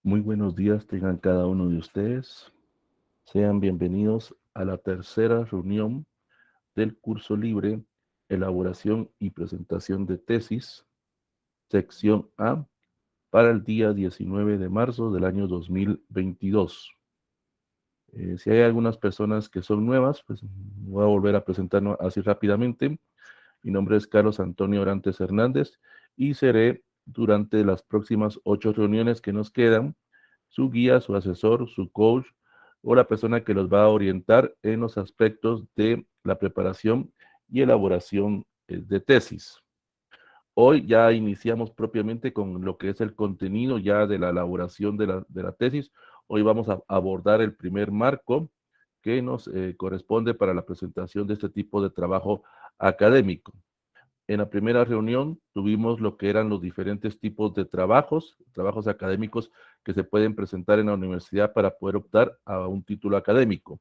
Muy buenos días tengan cada uno de ustedes. Sean bienvenidos a la tercera reunión del curso libre Elaboración y Presentación de Tesis, sección A, para el día 19 de marzo del año 2022. Si hay algunas personas que son nuevas, pues voy a volver a presentarnos así rápidamente. Mi nombre es Carlos Antonio Orantes Hernández y seré durante las próximas 8 reuniones que nos quedan su guía, su asesor, su coach o la persona que los va a orientar en los aspectos de la preparación y elaboración de tesis. Hoy ya iniciamos propiamente con lo que es el contenido ya de la elaboración de la tesis. Hoy vamos a abordar el primer marco que nos corresponde para la presentación de este tipo de trabajo académico. En la primera reunión tuvimos lo que eran los diferentes tipos de trabajos académicos que se pueden presentar en la universidad para poder optar a un título académico,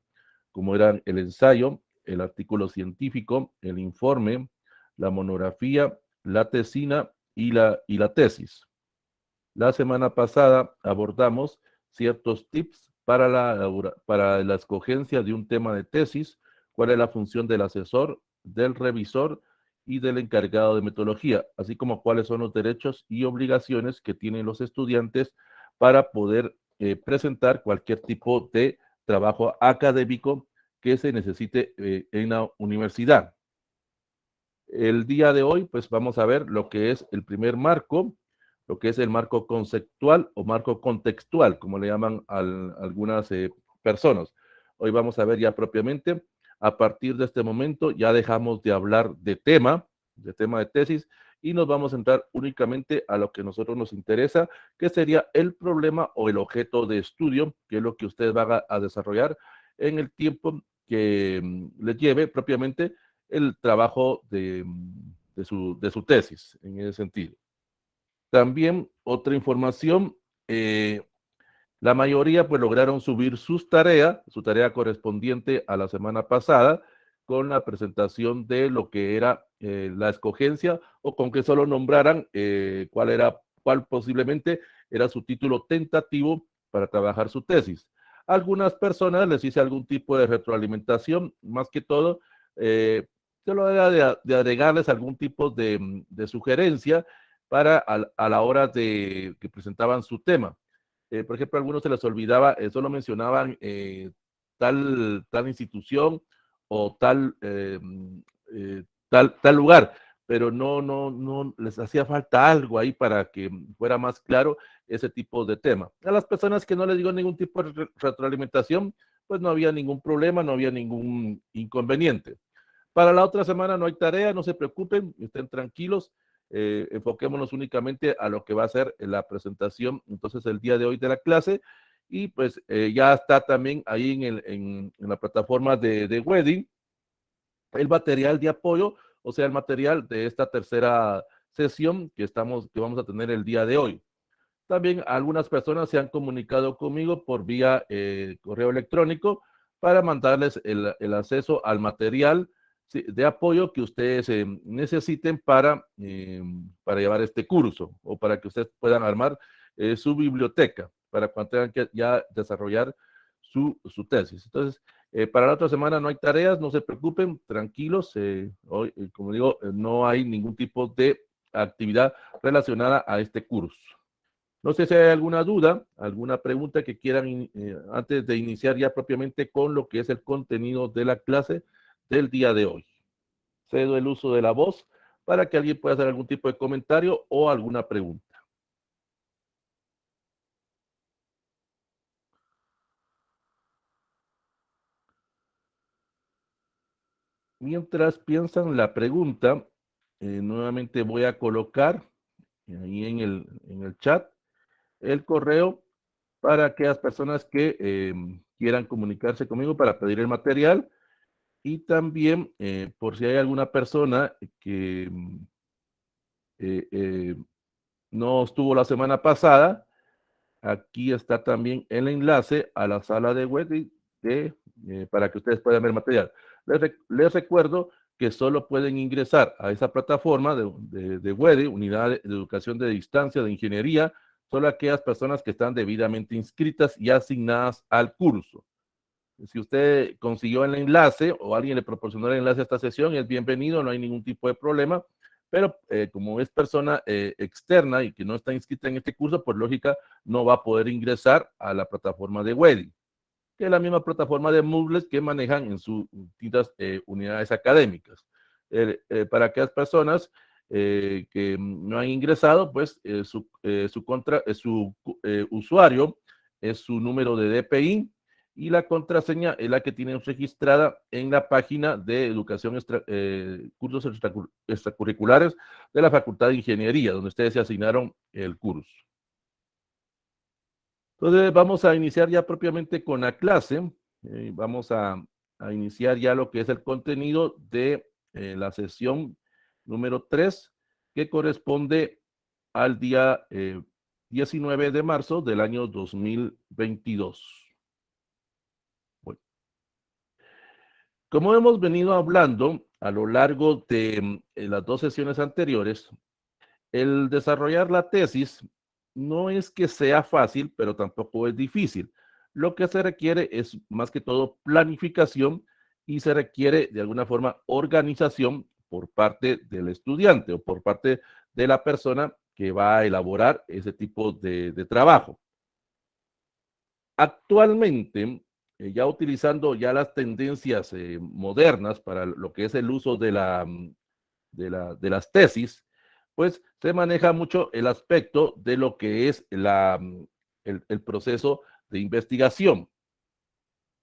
como eran el ensayo, el artículo científico, el informe, la monografía, la tesina y la tesis. La semana pasada abordamos ciertos tips para la escogencia de un tema de tesis, cuál es la función del asesor, del revisor y del encargado de metodología, así como cuáles son los derechos y obligaciones que tienen los estudiantes para poder presentar cualquier tipo de trabajo académico que se necesite en la universidad. El día de hoy, pues vamos a ver lo que es el primer marco, lo que es el marco conceptual o marco contextual, como le llaman algunas personas. Hoy vamos a ver ya propiamente, a partir de este momento ya dejamos de hablar de tema de tesis, y nos vamos a entrar únicamente a lo que a nosotros nos interesa, que sería el problema o el objeto de estudio, que es lo que ustedes van a desarrollar en el tiempo que les lleve propiamente el trabajo de su tesis, en ese sentido. También otra información, la mayoría pues lograron subir su tarea correspondiente a la semana pasada, con la presentación de lo que era la escogencia, o con que solo nombraran cuál posiblemente era su título tentativo para trabajar su tesis. Algunas personas les hice algún tipo de retroalimentación, más que todo, solo era de agregarles algún tipo de sugerencia para a la hora de que presentaban su tema. Por ejemplo, a algunos se les olvidaba, solo mencionaban tal institución o tal lugar, pero no les hacía falta algo ahí para que fuera más claro ese tipo de tema. A las personas que no les digo ningún tipo de retroalimentación, pues no había ningún problema, no había ningún inconveniente. Para la otra semana no hay tarea, no se preocupen, estén tranquilos, enfoquémonos únicamente a lo que va a ser la presentación, entonces el día de hoy de la clase, y pues ya está también ahí en la plataforma de Wedding el material de apoyo, o sea, el material de esta tercera sesión que vamos a tener el día de hoy. También algunas personas se han comunicado conmigo por vía correo electrónico para mandarles el acceso al material de apoyo que ustedes necesiten para llevar este curso, o para que ustedes puedan armar su biblioteca para cuando tengan que ya desarrollar su tesis. Entonces, para la otra semana no hay tareas, no se preocupen, tranquilos. Hoy, como digo, no hay ningún tipo de actividad relacionada a este curso. No sé si hay alguna duda, alguna pregunta que quieran antes de iniciar ya propiamente con lo que es el contenido de la clase del día de hoy. Cedo el uso de la voz para que alguien pueda hacer algún tipo de comentario o alguna pregunta. Mientras piensan la pregunta, nuevamente voy a colocar ahí en el chat el correo para aquellas personas que quieran comunicarse conmigo para pedir el material. Y también, por si hay alguna persona que eh, eh, no estuvo la semana pasada, aquí está también el enlace a la sala de web para que ustedes puedan ver material. Les recuerdo que solo pueden ingresar a esa plataforma de WEDI, Unidad de Educación de Distancia de Ingeniería solo aquellas personas que están debidamente inscritas y asignadas al curso. Si usted consiguió el enlace o alguien le proporcionó el enlace a esta sesión, es bienvenido, no hay ningún tipo de problema, pero como es persona externa y que no está inscrita en este curso, por lógica no va a poder ingresar a la plataforma de Wedi, que es la misma plataforma de Moodle que manejan en sus distintas unidades académicas. Para aquellas personas que no han ingresado, pues su usuario es su número de DPI y la contraseña es la que tienen registrada en la página de educación, cursos extracurriculares de la Facultad de Ingeniería, donde ustedes se asignaron el curso. Entonces vamos a iniciar ya propiamente con la clase. Vamos a iniciar ya lo que es el contenido de la sesión número 3, que corresponde al día 19 de marzo del año 2022. Bueno, como hemos venido hablando a lo largo de las dos sesiones anteriores, el desarrollar la tesis no es que sea fácil, pero tampoco es difícil. Lo que se requiere es más que todo planificación y se requiere de alguna forma organización por parte del estudiante o por parte de la persona que va a elaborar ese tipo de trabajo. Actualmente, ya utilizando ya las tendencias modernas para lo que es el uso de las tesis, pues se maneja mucho el aspecto de lo que es el proceso de investigación.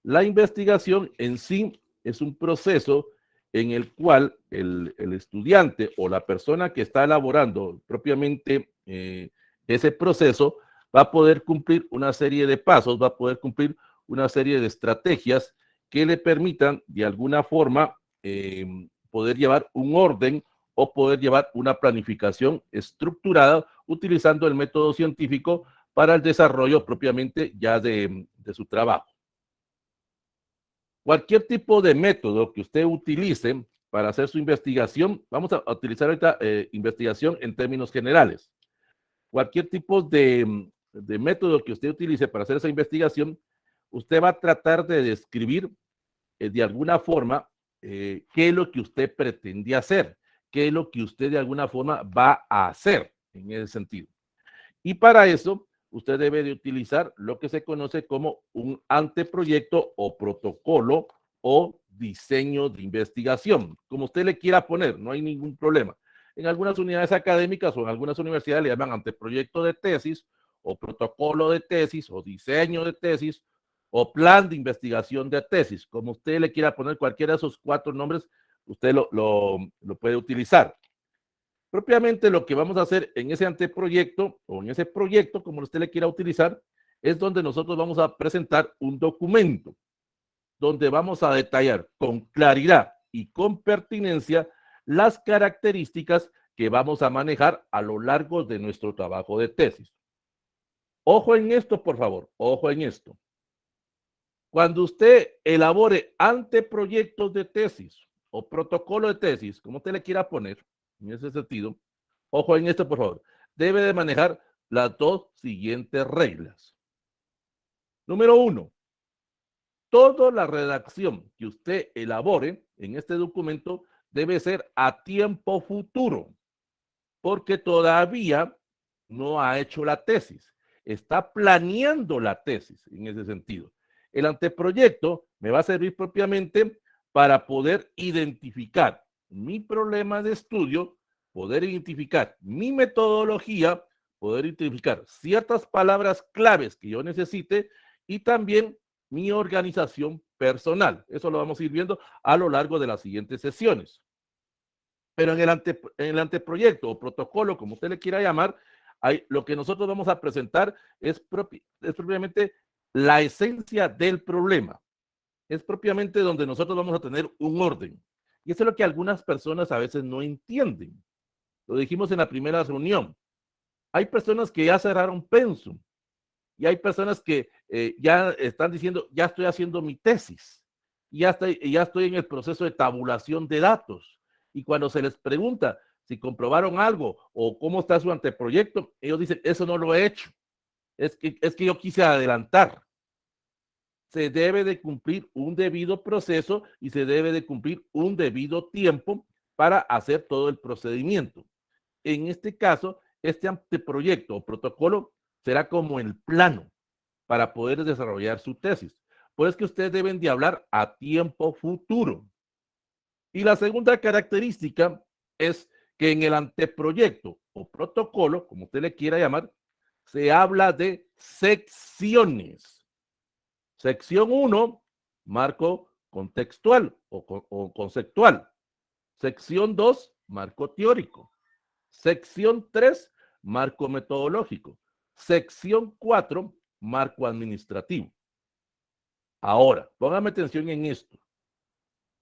La investigación en sí es un proceso en el cual el estudiante o la persona que está elaborando propiamente ese proceso va a poder cumplir una serie de pasos, va a poder cumplir una serie de estrategias que le permitan de alguna forma poder llevar un orden o poder llevar una planificación estructurada utilizando el método científico para el desarrollo propiamente ya de su trabajo. Cualquier tipo de método que usted utilice para hacer su investigación, vamos a utilizar ahorita investigación en términos generales. Cualquier tipo de método que usted utilice para hacer esa investigación, usted va a tratar de describir de alguna forma qué es lo que usted pretende hacer, qué es lo que usted de alguna forma va a hacer en ese sentido. Y para eso, usted debe de utilizar lo que se conoce como un anteproyecto o protocolo o diseño de investigación, como usted le quiera poner, no hay ningún problema. En algunas unidades académicas o en algunas universidades le llaman anteproyecto de tesis o protocolo de tesis o diseño de tesis o plan de investigación de tesis, como usted le quiera poner cualquiera de esos 4 nombres, usted lo puede utilizar. Propiamente lo que vamos a hacer en ese anteproyecto o en ese proyecto, como usted le quiera utilizar, es donde nosotros vamos a presentar un documento, donde vamos a detallar con claridad y con pertinencia las características que vamos a manejar a lo largo de nuestro trabajo de tesis. Ojo en esto, por favor, ojo en esto. Cuando usted elabore anteproyectos de tesis o protocolo de tesis, como usted le quiera poner, en ese sentido, ojo en esto, por favor, debe de manejar las 2 siguientes reglas. Número 1, toda la redacción que usted elabore en este documento debe ser a tiempo futuro, porque todavía no ha hecho la tesis, está planeando la tesis en ese sentido. El anteproyecto me va a servir propiamente para poder identificar mi problema de estudio, poder identificar mi metodología, poder identificar ciertas palabras claves que yo necesite y también mi organización personal. Eso lo vamos a ir viendo a lo largo de las siguientes sesiones. Pero en el anteproyecto o protocolo, como usted le quiera llamar, lo que nosotros vamos a presentar es propiamente la esencia del problema. Es propiamente donde nosotros vamos a tener un orden. Y eso es lo que algunas personas a veces no entienden. Lo dijimos en la primera reunión. Hay personas que ya cerraron pensum y hay personas que ya están diciendo, ya estoy haciendo mi tesis, ya estoy en el proceso de tabulación de datos. Y cuando se les pregunta si comprobaron algo o cómo está su anteproyecto, ellos dicen, eso no lo he hecho. es que yo quise adelantar. Se debe de cumplir un debido proceso y se debe de cumplir un debido tiempo para hacer todo el procedimiento. En este caso, este anteproyecto o protocolo será como el plano para poder desarrollar su tesis. Por eso es que ustedes deben de hablar a tiempo futuro. Y la segunda característica es que en el anteproyecto o protocolo, como usted le quiera llamar, se habla de secciones. Sección 1, marco contextual o conceptual. Sección 2, marco teórico. Sección 3, marco metodológico. Sección 4, marco administrativo. Ahora, póngame atención en esto.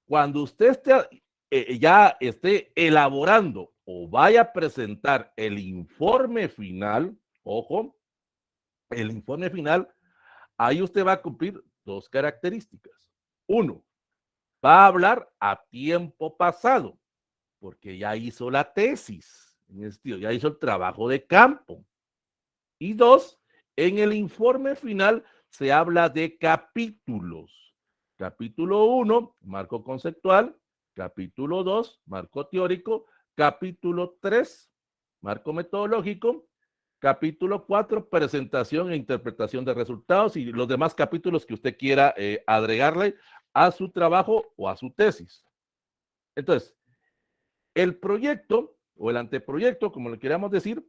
Cuando usted ya esté elaborando o vaya a presentar el informe final, ojo, el informe final, ahí usted va a cumplir dos características. Uno, va a hablar a tiempo pasado, porque ya hizo la tesis, ya hizo el trabajo de campo. Y dos, en el informe final se habla de capítulos. Capítulo 1, marco conceptual. Capítulo 2, marco teórico. Capítulo 3, marco metodológico. Capítulo 4, presentación e interpretación de resultados y los demás capítulos que usted quiera agregarle a su trabajo o a su tesis. Entonces, el proyecto o el anteproyecto, como le queramos decir,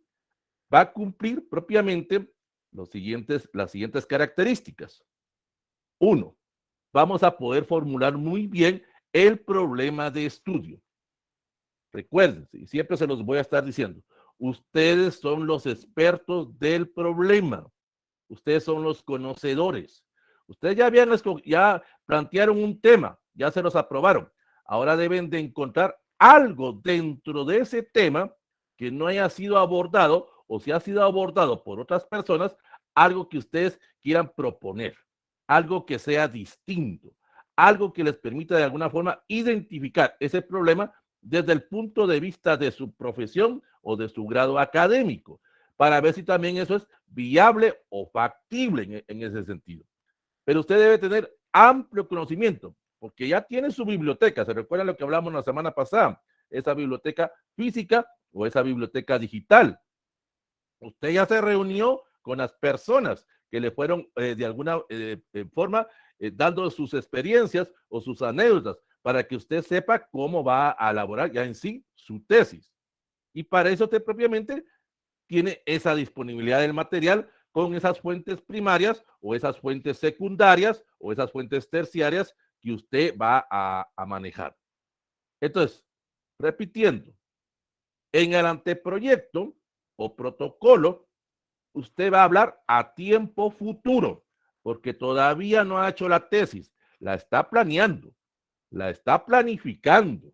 va a cumplir propiamente las siguientes características. Uno, vamos a poder formular muy bien el problema de estudio. Recuerden, y siempre se los voy a estar diciendo, ustedes son los expertos del problema. Ustedes son los conocedores. Ustedes ya plantearon un tema, ya se los aprobaron. Ahora deben de encontrar algo dentro de ese tema que no haya sido abordado o si ha sido abordado por otras personas, algo que ustedes quieran proponer, algo que sea distinto, algo que les permita de alguna forma identificar ese problema desde el punto de vista de su profesión o de su grado académico, para ver si también eso es viable o factible en ese sentido. Pero usted debe tener amplio conocimiento, porque ya tiene su biblioteca. ¿Se recuerdan lo que hablamos la semana pasada? Esa biblioteca física o esa biblioteca digital. Usted ya se reunió con las personas que le fueron de alguna forma dando sus experiencias o sus anécdotas para que usted sepa cómo va a elaborar ya en sí su tesis. Y para eso usted propiamente tiene esa disponibilidad del material con esas fuentes primarias o esas fuentes secundarias o esas fuentes terciarias que usted va a manejar. Entonces, repitiendo, en el anteproyecto o protocolo, usted va a hablar a tiempo futuro, porque todavía no ha hecho la tesis, la está planeando, la está planificando.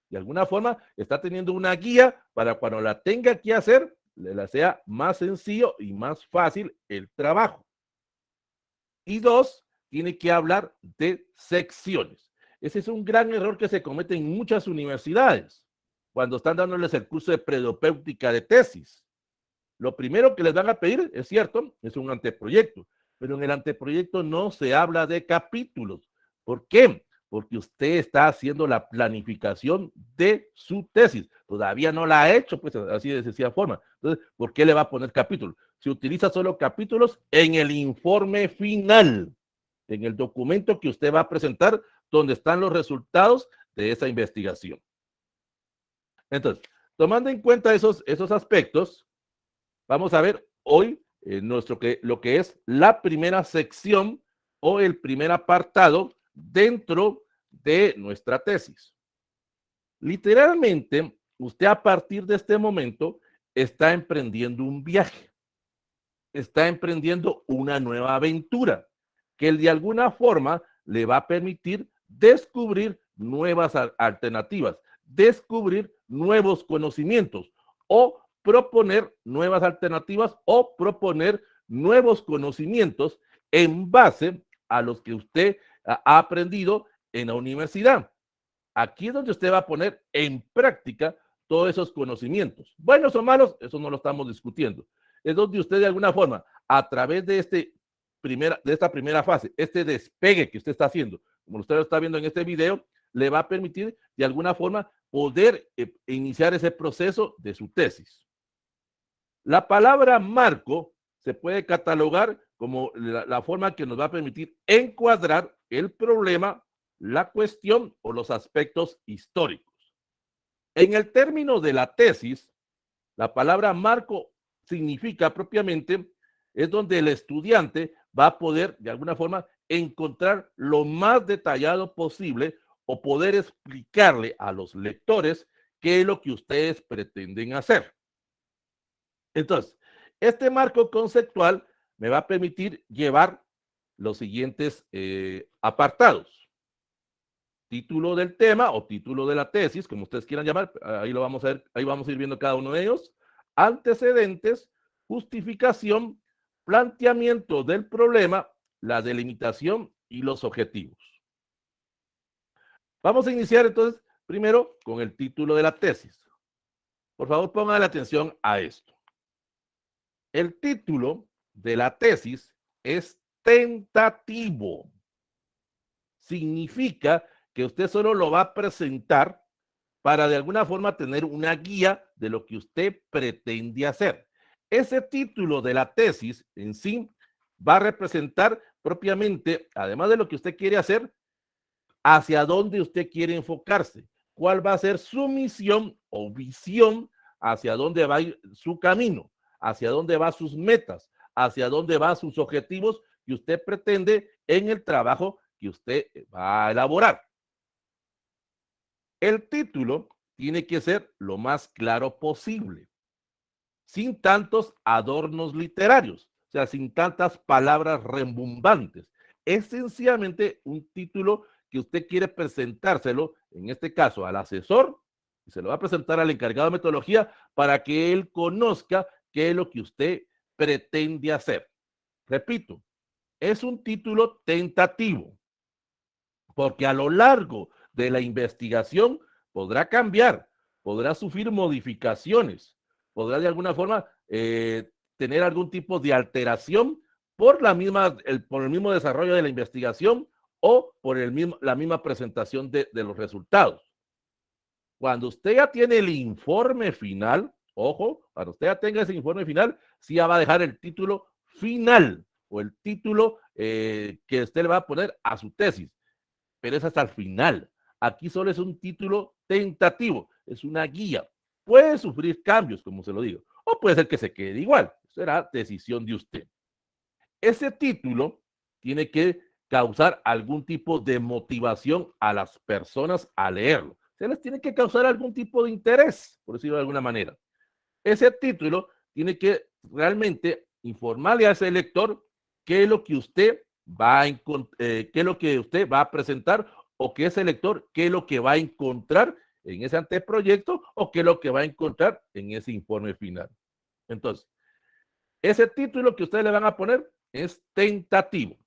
De alguna forma está teniendo una guía para cuando la tenga que hacer, le sea más sencillo y más fácil el trabajo. Y dos, tiene que hablar de secciones. Ese es un gran error que se comete en muchas universidades cuando están dándoles el curso de propedéutica de tesis. Lo primero que les van a pedir, es cierto, es un anteproyecto, pero en el anteproyecto no se habla de capítulos. ¿Por qué? Porque usted está haciendo la planificación de su tesis. Todavía no la ha hecho, pues así de sencilla forma. Entonces, ¿por qué le va a poner capítulos? Se utiliza solo capítulos en el informe final, en el documento que usted va a presentar, donde están los resultados de esa investigación. Entonces, tomando en cuenta esos aspectos, vamos a ver hoy lo que es la primera sección o el primer apartado dentro de nuestra tesis. Literalmente, usted a partir de este momento está emprendiendo un viaje, está emprendiendo una nueva aventura que de alguna forma le va a permitir descubrir nuevas alternativas, descubrir nuevos conocimientos o proponer nuevas alternativas o proponer nuevos conocimientos en base a los que usted ha aprendido en la universidad. Aquí es donde usted va a poner en práctica todos esos conocimientos. Buenos o malos, eso no lo estamos discutiendo. Es donde usted de alguna forma, a través de, esta primera fase, este despegue que usted está haciendo, como usted lo está viendo en este video, le va a permitir de alguna forma poder iniciar ese proceso de su tesis. La palabra marco se puede catalogar como la forma que nos va a permitir encuadrar el problema, la cuestión o los aspectos históricos. En el término de la tesis, la palabra marco significa propiamente, es donde el estudiante va a poder de alguna forma encontrar lo más detallado posible o poder explicarle a los lectores qué es lo que ustedes pretenden hacer. Entonces, este marco conceptual me va a permitir llevar los siguientes apartados. Título del tema o título de la tesis, como ustedes quieran llamar, ahí lo vamos a ver, ahí vamos a ir viendo cada uno de ellos. Antecedentes, justificación, planteamiento del problema, la delimitación y los objetivos. Vamos a iniciar entonces primero con el título de la tesis. Por favor, pongan atención a esto. El título de la tesis es tentativo. Significa que usted solo lo va a presentar para de alguna forma tener una guía de lo que usted pretende hacer. Ese título de la tesis en sí va a representar propiamente, además de lo que usted quiere hacer, hacia dónde usted quiere enfocarse, cuál va a ser su misión o visión, hacia dónde va a ir su camino, hacia dónde va sus metas, hacia dónde van sus objetivos que usted pretende en el trabajo que usted va a elaborar. El título tiene que ser lo más claro posible, sin tantos adornos literarios, o sea, sin tantas palabras rembombantes. Es sencillamente un título que usted quiere presentárselo, en este caso al asesor, y se lo va a presentar al encargado de metodología para que él conozca qué es lo que usted pretende hacer. Repito, es un título tentativo, porque a lo largo de la investigación podrá cambiar, podrá sufrir modificaciones, podrá de alguna forma tener algún tipo de alteración por el mismo desarrollo de la investigación o por la misma presentación de los resultados. Cuando usted ya tiene el informe final, ojo, cuando usted ya tenga ese informe final, sí ya va a dejar el título final o el título que usted le va a poner a su tesis, pero es hasta el final. Aquí solo es un título tentativo, es una guía. Puede sufrir cambios, como se lo digo, o puede ser que se quede igual. Será decisión de usted. Ese título tiene que causar algún tipo de motivación a las personas a leerlo. Se les tiene que causar algún tipo de interés, por decirlo de alguna manera. Ese título tiene que realmente informarle a ese lector qué es lo que usted va a qué es lo que usted va a presentar o que ese lector qué es lo que va a encontrar en ese anteproyecto o qué es lo que va a encontrar en ese informe final. Entonces, ese título que ustedes le van a poner es tentativo.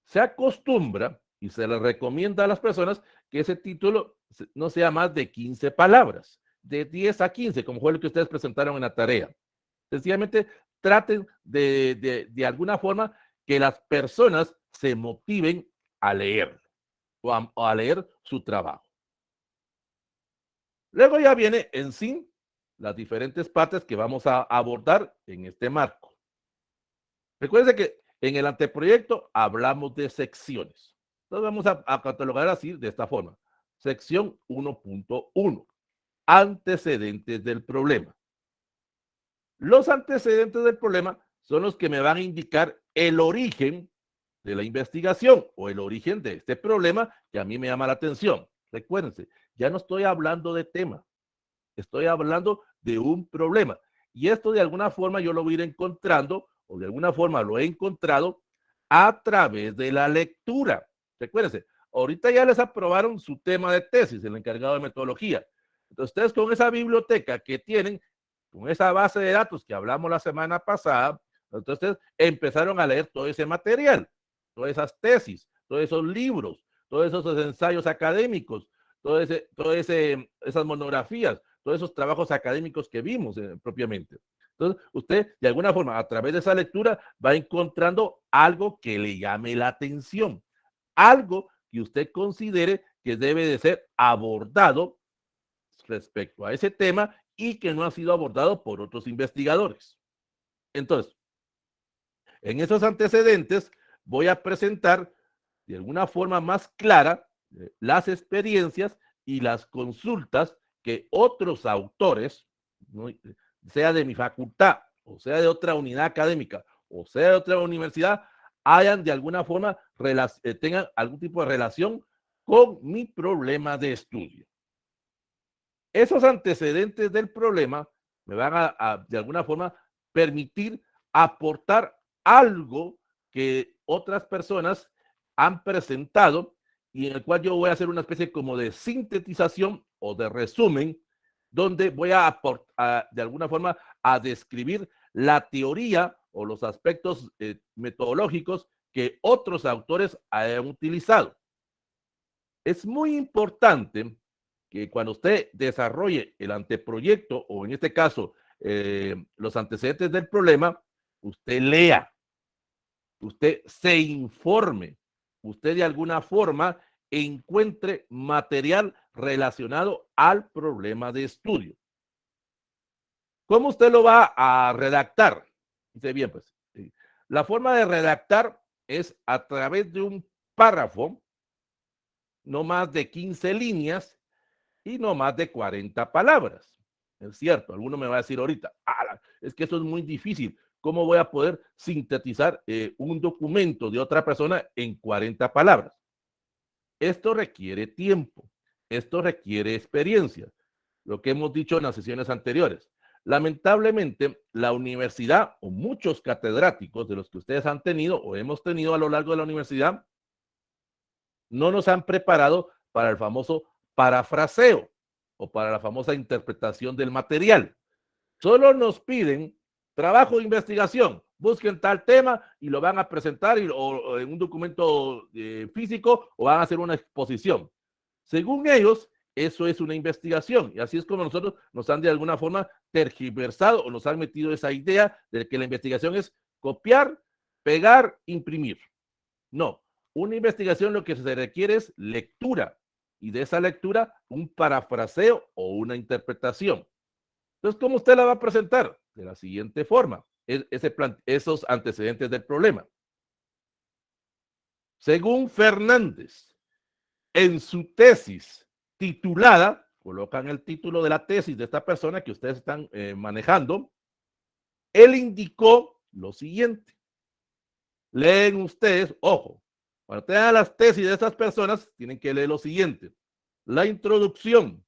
Se acostumbra y se le recomienda a las personas que ese título no sea más de 15 palabras, de 10 a 15, como fue lo que ustedes presentaron en la tarea. Sencillamente traten de alguna forma que las personas se motiven a leer o a leer su trabajo. Luego ya viene en sí las diferentes partes que vamos a abordar en este marco. Recuerden que en el anteproyecto hablamos de secciones. Entonces vamos a catalogar así de esta forma. Sección 1.1. Antecedentes del problema. Los antecedentes del problema son los que me van a indicar el origen de la investigación o el origen de este problema que a mí me llama la atención. Recuérdense, ya no estoy hablando de tema, estoy hablando de un problema. Y esto de alguna forma yo lo voy a ir encontrando, o de alguna forma lo he encontrado a través de la lectura. Recuérdense, ahorita ya les aprobaron su tema de tesis, el encargado de metodología. Entonces ustedes con esa biblioteca que tienen, con esa base de datos que hablamos la semana pasada, entonces empezaron a leer todo ese material, todas esas tesis, todos esos libros, todos esos ensayos académicos, esas monografías, todos esos trabajos académicos que vimos propiamente. Entonces, usted de alguna forma, a través de esa lectura, va encontrando algo que le llame la atención, algo que usted considere que debe de ser abordado respecto a ese tema y que no ha sido abordado por otros investigadores. Entonces, en esos antecedentes voy a presentar de alguna forma más clara las experiencias y las consultas que otros autores, ¿no?, sea de mi facultad, o sea de otra unidad académica, o sea de otra universidad, hayan de alguna forma, tengan algún tipo de relación con mi problema de estudio. Esos antecedentes del problema me van de alguna forma, permitir aportar algo que otras personas han presentado y en el cual yo voy a hacer una especie como de sintetización o de resumen, donde voy a aportar, de alguna forma, a describir la teoría o los aspectos metodológicos que otros autores han utilizado. Es muy importante que cuando usted desarrolle el anteproyecto, o en este caso, los antecedentes del problema, usted lea, usted se informe, usted de alguna forma encuentre material relacionado al problema de estudio. ¿Cómo usted lo va a redactar? Dice bien, pues, la forma de redactar es a través de un párrafo, no más de 15 líneas, y no más de 40 palabras. Es cierto, alguno me va a decir ahorita, es que eso es muy difícil. ¿Cómo voy a poder sintetizar un documento de otra persona en 40 palabras? Esto requiere tiempo, esto requiere experiencia, lo que hemos dicho en las sesiones anteriores. Lamentablemente, la universidad o muchos catedráticos de los que ustedes han tenido o hemos tenido a lo largo de la universidad no nos han preparado para el famoso parafraseo o para la famosa interpretación del material. Solo nos piden trabajo de investigación, busquen tal tema y lo van a presentar o en un documento físico o van a hacer una exposición. Según ellos, eso es una investigación y así es como nosotros nos han de alguna forma tergiversado o nos han metido esa idea de que la investigación es copiar, pegar, imprimir. No, una investigación lo que se requiere es lectura y de esa lectura un parafraseo o una interpretación. Entonces, ¿cómo usted la va a presentar? De la siguiente forma, esos antecedentes del problema. Según Fernández, en su tesis titulada, colocan el título de la tesis de esta persona que ustedes están manejando, él indicó lo siguiente. Leen ustedes, ojo, cuando tengan las tesis de estas personas, tienen que leer lo siguiente. La introducción,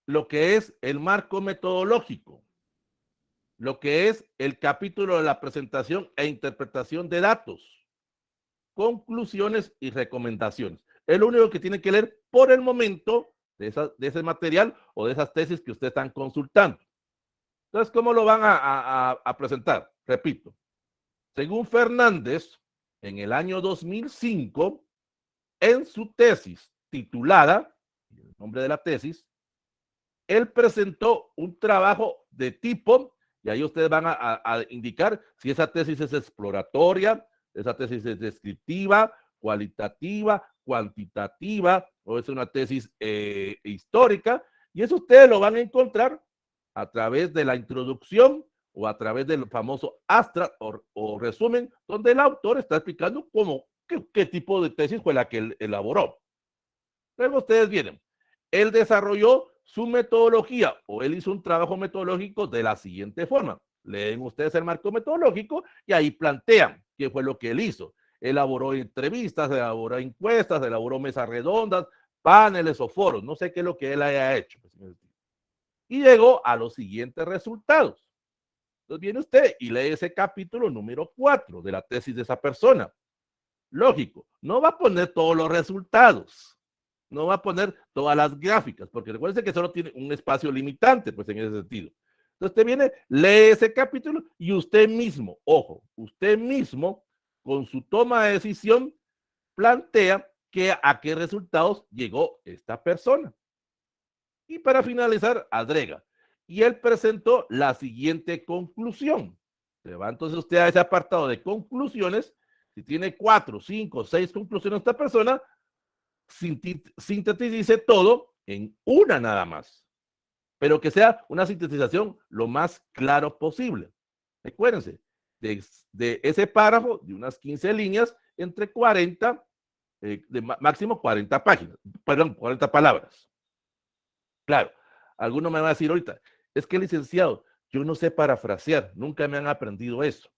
lo que es el marco metodológico, lo que es el capítulo de la presentación e interpretación de datos, conclusiones y recomendaciones. Es lo único que tienen que leer por el momento de ese material o de esas tesis que ustedes están consultando. Entonces, ¿cómo lo van a presentar? Repito, según Fernández, en el año 2005, en su tesis titulada, el nombre de la tesis, él presentó un trabajo de tipo, y ahí ustedes van a indicar si esa tesis es exploratoria, esa tesis es descriptiva, cualitativa, cuantitativa, o es una tesis histórica, y eso ustedes lo van a encontrar a través de la introducción o a través del famoso abstract o resumen, donde el autor está explicando qué tipo de tesis fue la que él elaboró. Luego ustedes vienen, él desarrolló su metodología o él hizo un trabajo metodológico de la siguiente forma. Leen ustedes el marco metodológico y ahí plantean qué fue lo que él hizo. Elaboró entrevistas, elaboró encuestas, elaboró mesas redondas, paneles o foros. No sé qué es lo que él haya hecho. Y llegó a los siguientes resultados. Entonces viene usted y lee ese capítulo número 4 de la tesis de esa persona. Lógico, no va a poner todos los resultados, no va a poner todas las gráficas, porque recuerden que solo tiene un espacio limitante, pues en ese sentido. Entonces usted viene, lee ese capítulo y usted mismo, ojo, usted mismo, con su toma de decisión, plantea a qué resultados llegó esta persona. Y para finalizar, agrega, y él presentó la siguiente conclusión. Se va entonces usted a ese apartado de conclusiones. Si tiene 4, 5, 6 conclusiones esta persona, sintetice todo en una nada más, pero que sea una sintetización lo más claro posible. Recuérdense, de ese párrafo de unas 15 líneas, entre 40, de máximo 40 páginas, perdón, 40 palabras. Claro, alguno me va a decir ahorita, es que licenciado, yo no sé parafrasear, nunca me han aprendido eso.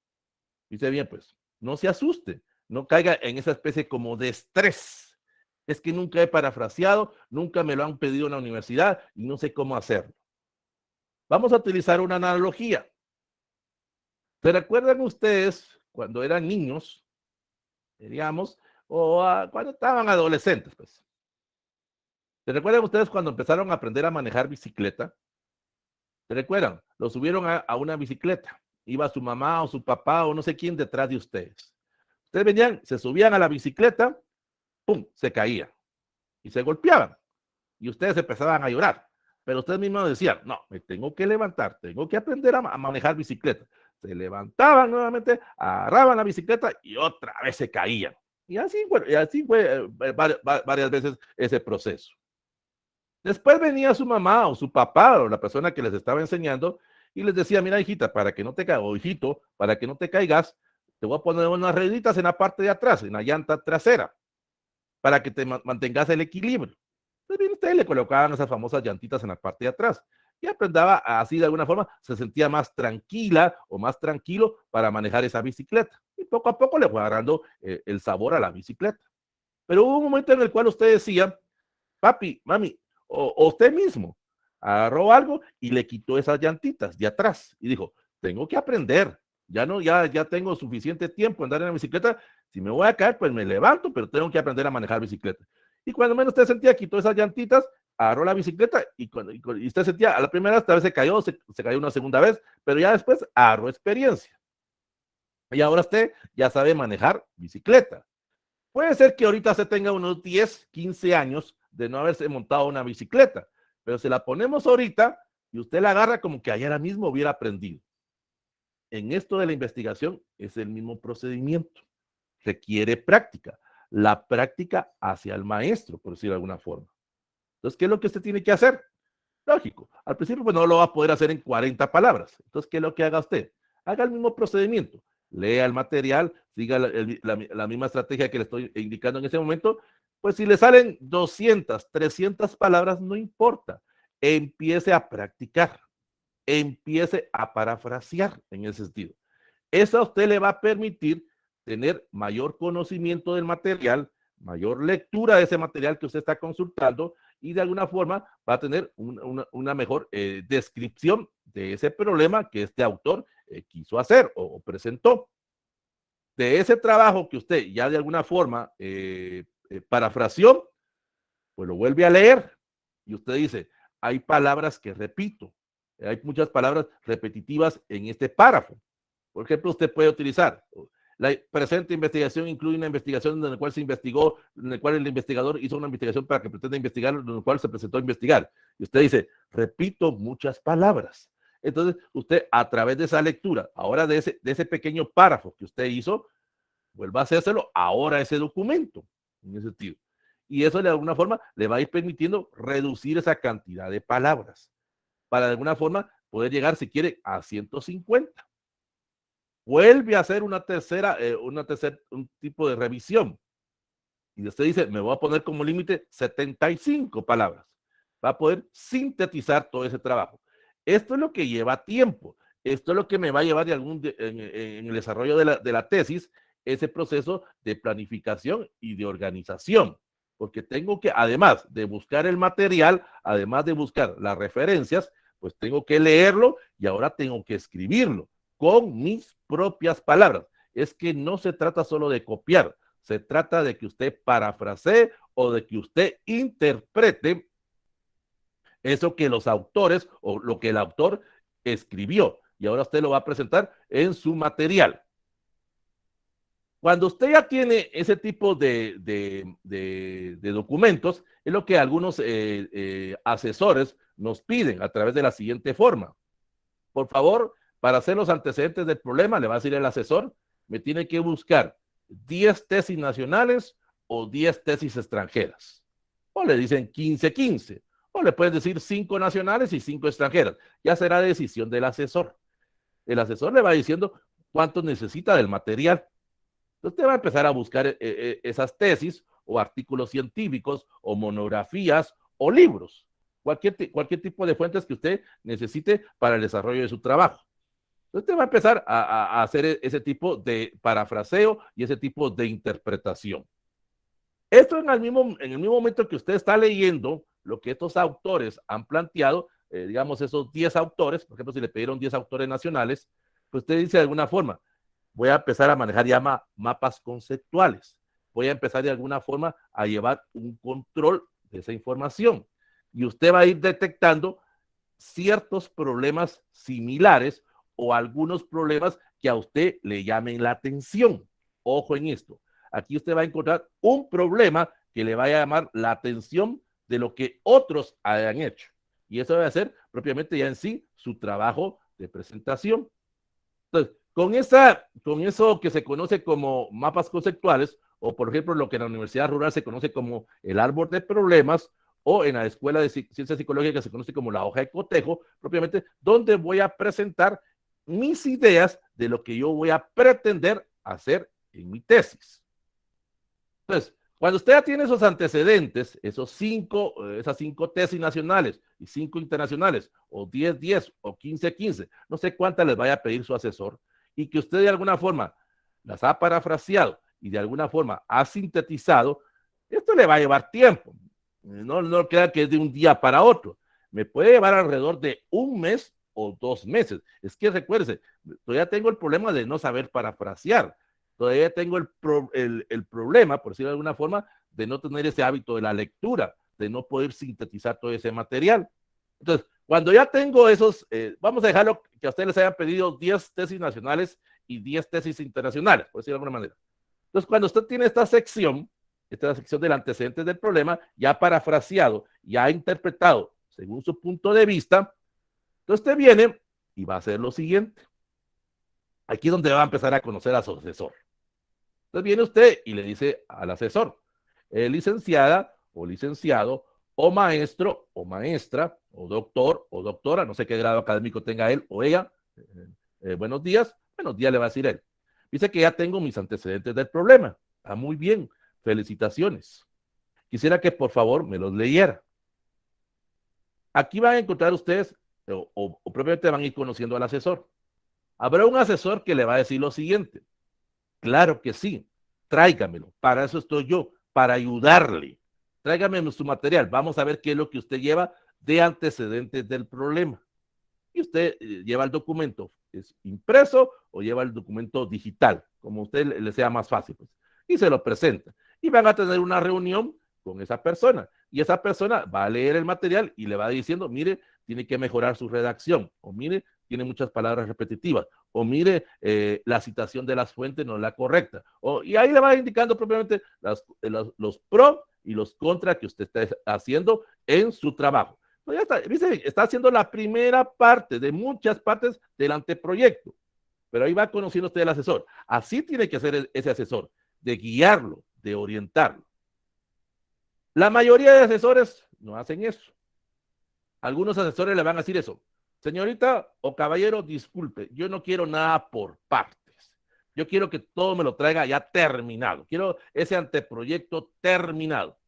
Dice bien, pues, no se asuste, no caiga en esa especie como de estrés. Es que nunca he parafraseado, nunca me lo han pedido en la universidad y no sé cómo hacerlo. Vamos a utilizar una analogía. ¿Se recuerdan ustedes cuando eran niños, diríamos, o cuando estaban adolescentes, pues? ¿Se recuerdan ustedes cuando empezaron a aprender a manejar bicicleta? ¿Se recuerdan? Lo subieron a una bicicleta. Iba su mamá o su papá o no sé quién detrás de ustedes. Ustedes venían, se subían a la bicicleta, ¡pum!, se caían y se golpeaban. Y ustedes empezaban a llorar. Pero ustedes mismos decían, no, me tengo que levantar, tengo que aprender a manejar bicicleta. Se levantaban nuevamente, agarraban la bicicleta y otra vez se caían. Y así fue varias veces ese proceso. Después venía su mamá o su papá o la persona que les estaba enseñando y les decía, mira hijita, para que no te caigas, o hijito, para que no te caigas, te voy a poner unas rueditas en la parte de atrás, en la llanta trasera, para que te mantengas el equilibrio. Entonces ustedes le colocaban esas famosas llantitas en la parte de atrás y aprendaba así de alguna forma, se sentía más tranquila o más tranquilo para manejar esa bicicleta. Y poco a poco le fue agarrando el sabor a la bicicleta. Pero hubo un momento en el cual usted decía, papi, mami, o usted mismo agarró algo y le quitó esas llantitas de atrás y dijo, tengo que aprender, ya tengo suficiente tiempo en andar en la bicicleta, si me voy a caer, pues me levanto, pero tengo que aprender a manejar bicicleta. Y cuando menos usted sentía, quitó esas llantitas, agarró la bicicleta y usted sentía, a la primera vez tal vez se cayó, se cayó una segunda vez, pero ya después agarró experiencia. Y ahora usted ya sabe manejar bicicleta. Puede ser que ahorita se tenga unos 10, 15 años de no haberse montado una bicicleta, pero se la ponemos ahorita y usted la agarra como que ayer mismo hubiera aprendido. En esto de la investigación es el mismo procedimiento. Requiere práctica. La práctica hacia el maestro, por decirlo de alguna forma. Entonces, ¿qué es lo que usted tiene que hacer? Lógico. Al principio pues, no lo va a poder hacer en 40 palabras. Entonces, ¿qué es lo que haga usted? Haga el mismo procedimiento. Lea el material, siga la misma estrategia que le estoy indicando en ese momento. Pues si le salen 200, 300 palabras, no importa. Empiece a practicar. Empiece a parafrasear en ese sentido. Eso a usted le va a permitir tener mayor conocimiento del material, mayor lectura de ese material que usted está consultando y de alguna forma va a tener una mejor descripción de ese problema que este autor quiso hacer o presentó. De ese trabajo que usted ya de alguna forma parafraseó, pues lo vuelve a leer y usted dice, hay palabras que repito, hay muchas palabras repetitivas en este párrafo. Por ejemplo, usted puede utilizar la presente investigación incluye una investigación en la cual se investigó, en la cual el investigador hizo una investigación para que pretenda investigar, en la cual se presentó a investigar. Y usted dice, repito muchas palabras. Entonces, usted a través de esa lectura, ahora de ese pequeño párrafo que usted hizo, vuelva a hacérselo ahora ese documento, en ese sentido. Y eso de alguna forma le va a ir permitiendo reducir esa cantidad de palabras para de alguna forma poder llegar, si quiere, a 150. Vuelve a hacer un tipo de revisión. Y usted dice, me voy a poner como límite 75 palabras. Va a poder sintetizar todo ese trabajo. Esto es lo que lleva tiempo. Esto es lo que me va a llevar en el desarrollo de la tesis, ese proceso de planificación y de organización. Porque tengo que, además de buscar el material, además de buscar las referencias, pues tengo que leerlo y ahora tengo que escribirlo con mis propias palabras. Es que no se trata solo de copiar, se trata de que usted parafrasee o de que usted interprete eso que los autores o lo que el autor escribió y ahora usted lo va a presentar en su material. Cuando usted ya tiene ese tipo de documentos, es lo que algunos asesores nos piden a través de la siguiente forma. Por favor, para hacer los antecedentes del problema, le va a decir el asesor, me tiene que buscar 10 tesis nacionales o 10 tesis extranjeras. O le dicen 15-15. O le pueden decir 5 nacionales y 5 extranjeras. Ya será decisión del asesor. El asesor le va diciendo cuánto necesita del material. Entonces usted va a empezar a buscar esas tesis o artículos científicos o monografías o libros. Cualquier tipo de fuentes que usted necesite para el desarrollo de su trabajo. Entonces usted va a empezar a hacer ese tipo de parafraseo y ese tipo de interpretación. Esto en el mismo momento que usted está leyendo lo que estos autores han planteado, digamos esos 10 autores, por ejemplo, si le pidieron 10 autores nacionales, pues usted dice de alguna forma, voy a empezar a manejar ya mapas conceptuales, voy a empezar de alguna forma a llevar un control de esa información y usted va a ir detectando ciertos problemas similares o algunos problemas que a usted le llamen la atención. Ojo en esto. Aquí usted va a encontrar un problema que le va a llamar la atención de lo que otros hayan hecho. Y eso va a ser propiamente ya en sí su trabajo de presentación. Entonces, con eso que se conoce como mapas conceptuales, o por ejemplo lo que en la Universidad Rural se conoce como el árbol de problemas, o en la Escuela de Ciencias Psicológicas se conoce como la hoja de cotejo, propiamente, donde voy a presentar mis ideas de lo que yo voy a pretender hacer en mi tesis. Entonces, cuando usted ya tiene esos antecedentes, esas 5 tesis nacionales y 5 internacionales, o 10-10 o 15-15, no sé cuántas les vaya a pedir su asesor, y que usted de alguna forma las ha parafraseado y de alguna forma ha sintetizado, esto le va a llevar tiempo. No queda que es de un día para otro. Me puede llevar alrededor de un mes o 2 meses. Es que recuérdese, todavía tengo el problema de no saber parafrasear. Todavía tengo el problema, por decirlo de alguna forma, de no tener ese hábito de la lectura, de no poder sintetizar todo ese material. Entonces, cuando ya tengo esos, vamos a dejarlo que a ustedes les hayan pedido 10 tesis nacionales y 10 tesis internacionales, por decirlo de alguna manera. Entonces, cuando usted tiene esta sección del antecedente del problema, ya parafraseado, ya interpretado según su punto de vista, entonces usted viene y va a hacer lo siguiente. Aquí es donde va a empezar a conocer a su asesor. Entonces viene usted y le dice al asesor, licenciada o licenciado o maestro o maestra o doctor o doctora, no sé qué grado académico tenga él o ella, buenos días le va a decir él. Dice que ya tengo mis antecedentes del problema. Está muy bien, felicitaciones. Quisiera que por favor me los leyera. Aquí van a encontrar ustedes o propiamente van a ir conociendo al asesor. Habrá un asesor que le va a decir lo siguiente. Claro que sí, tráigamelo, para eso estoy yo, para ayudarle. Tráigame su material, vamos a ver qué es lo que usted lleva de antecedentes del problema. Y usted lleva el documento, ¿es impreso o lleva el documento digital? Como a usted le sea más fácil, pues. Y se lo presenta. Y van a tener una reunión con esa persona. Y esa persona va a leer el material y le va diciendo, mire, tiene que mejorar su redacción. O mire, tiene muchas palabras repetitivas. O mire, la citación de las fuentes no es la correcta. Y ahí le va indicando propiamente los pros y los contras que usted está haciendo en su trabajo. Pues ya está, dice, está haciendo la primera parte de muchas partes del anteproyecto. Pero ahí va conociendo usted el asesor. Así tiene que ser ese asesor, de guiarlo, de orientarlo. La mayoría de asesores no hacen eso. Algunos asesores le van a decir eso. Señorita o caballero, disculpe, yo no quiero nada por partes. Yo quiero que todo me lo traiga ya terminado. Quiero ese anteproyecto terminado.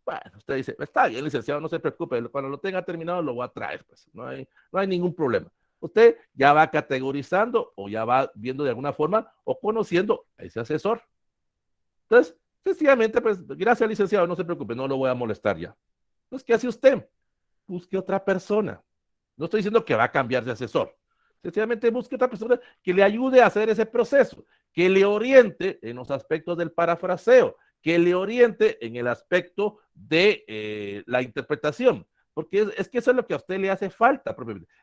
Bueno, usted dice, está bien, licenciado, no se preocupe, cuando lo tenga terminado lo voy a traer, pues no hay ningún problema. Usted ya va categorizando o ya va viendo de alguna forma o conociendo a ese asesor. Entonces, sencillamente, pues, gracias, licenciado, no se preocupe, no lo voy a molestar ya. Entonces, ¿qué hace usted? Busque otra persona. No estoy diciendo que va a cambiar de asesor. Sencillamente busque otra persona que le ayude a hacer ese proceso, que le oriente en los aspectos del parafraseo, que le oriente en el aspecto de la interpretación, porque es que eso es lo que a usted le hace falta,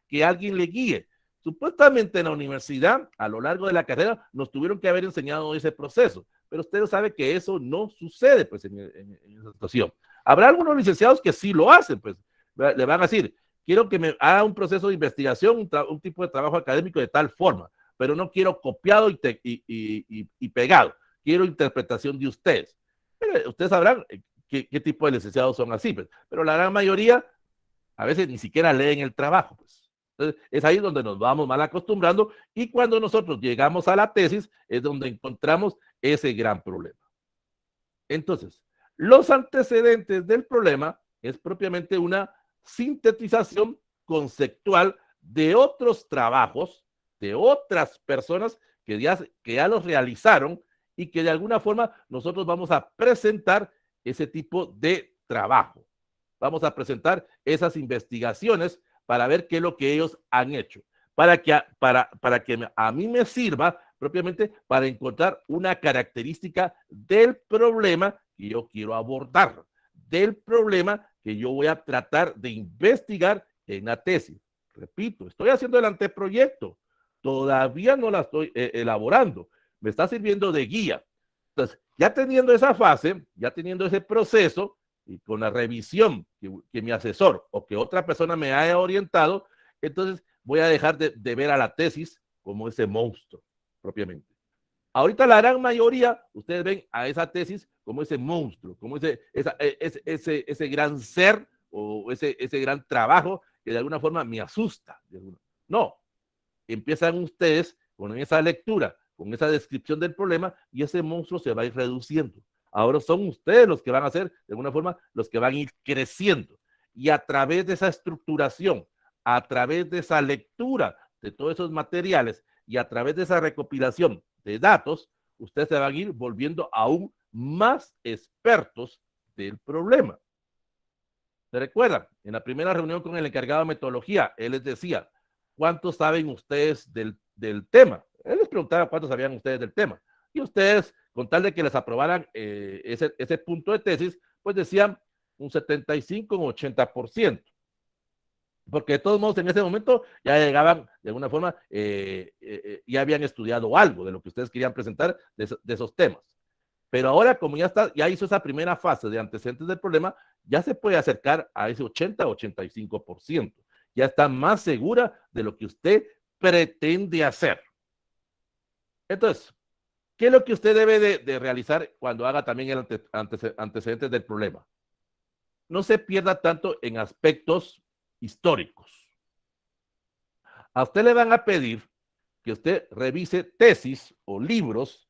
que alguien le guíe. Supuestamente en la universidad, a lo largo de la carrera, nos tuvieron que haber enseñado ese proceso, pero usted sabe que eso no sucede pues, en esa situación. Habrá algunos licenciados que sí lo hacen, pues le van a decir, quiero que me haga un proceso de investigación, un tipo de trabajo académico de tal forma, pero no quiero copiado y pegado. Quiero interpretación de ustedes. Pero ustedes sabrán qué tipo de licenciados son así, pues. Pero la gran mayoría a veces ni siquiera leen el trabajo, pues. Entonces, es ahí donde nos vamos mal acostumbrando y cuando nosotros llegamos a la tesis es donde encontramos ese gran problema. Entonces, los antecedentes del problema es propiamente una sintetización conceptual de otros trabajos, de otras personas que ya los realizaron y que de alguna forma nosotros vamos a presentar ese tipo de trabajo. Vamos a presentar esas investigaciones para ver qué es lo que ellos han hecho, para que a mí me sirva propiamente para encontrar una característica del problema que yo quiero abordar, del problema que yo voy a tratar de investigar en la tesis. Repito, estoy haciendo el anteproyecto, todavía no la estoy elaborando, me está sirviendo de guía. Entonces, ya teniendo esa fase, ya teniendo ese proceso, y con la revisión que mi asesor o que otra persona me haya orientado, entonces voy a dejar de ver a la tesis como ese monstruo propiamente. Ahorita la gran mayoría, ustedes ven a esa tesis como ese monstruo, como ese gran ser o ese gran trabajo que de alguna forma me asusta. No, empiezan ustedes con esa lectura, con esa descripción del problema y ese monstruo se va a ir reduciendo. Ahora son ustedes los que van a ser, de alguna forma, los que van a ir creciendo. Y a través de esa estructuración, a través de esa lectura de todos esos materiales y a través de esa recopilación de datos, ustedes se van a ir volviendo aún más expertos del problema. ¿Se recuerdan? En la primera reunión con el encargado de metodología, él les decía, ¿cuántos saben ustedes del tema? Él les preguntaba cuántos sabían ustedes del tema. Y ustedes, con tal de que les aprobaran ese punto de tesis, pues decían un 75 o 80%. Porque de todos modos en ese momento ya llegaban, de alguna forma, ya habían estudiado algo de lo que ustedes querían presentar de esos temas. Pero ahora, como ya hizo esa primera fase de antecedentes del problema, ya se puede acercar a ese 80-85%. Ya está más segura de lo que usted pretende hacer. Entonces, ¿qué es lo que usted debe de realizar cuando haga también el antecedentes del problema? No se pierda tanto en aspectos históricos. A usted le van a pedir que usted revise tesis o libros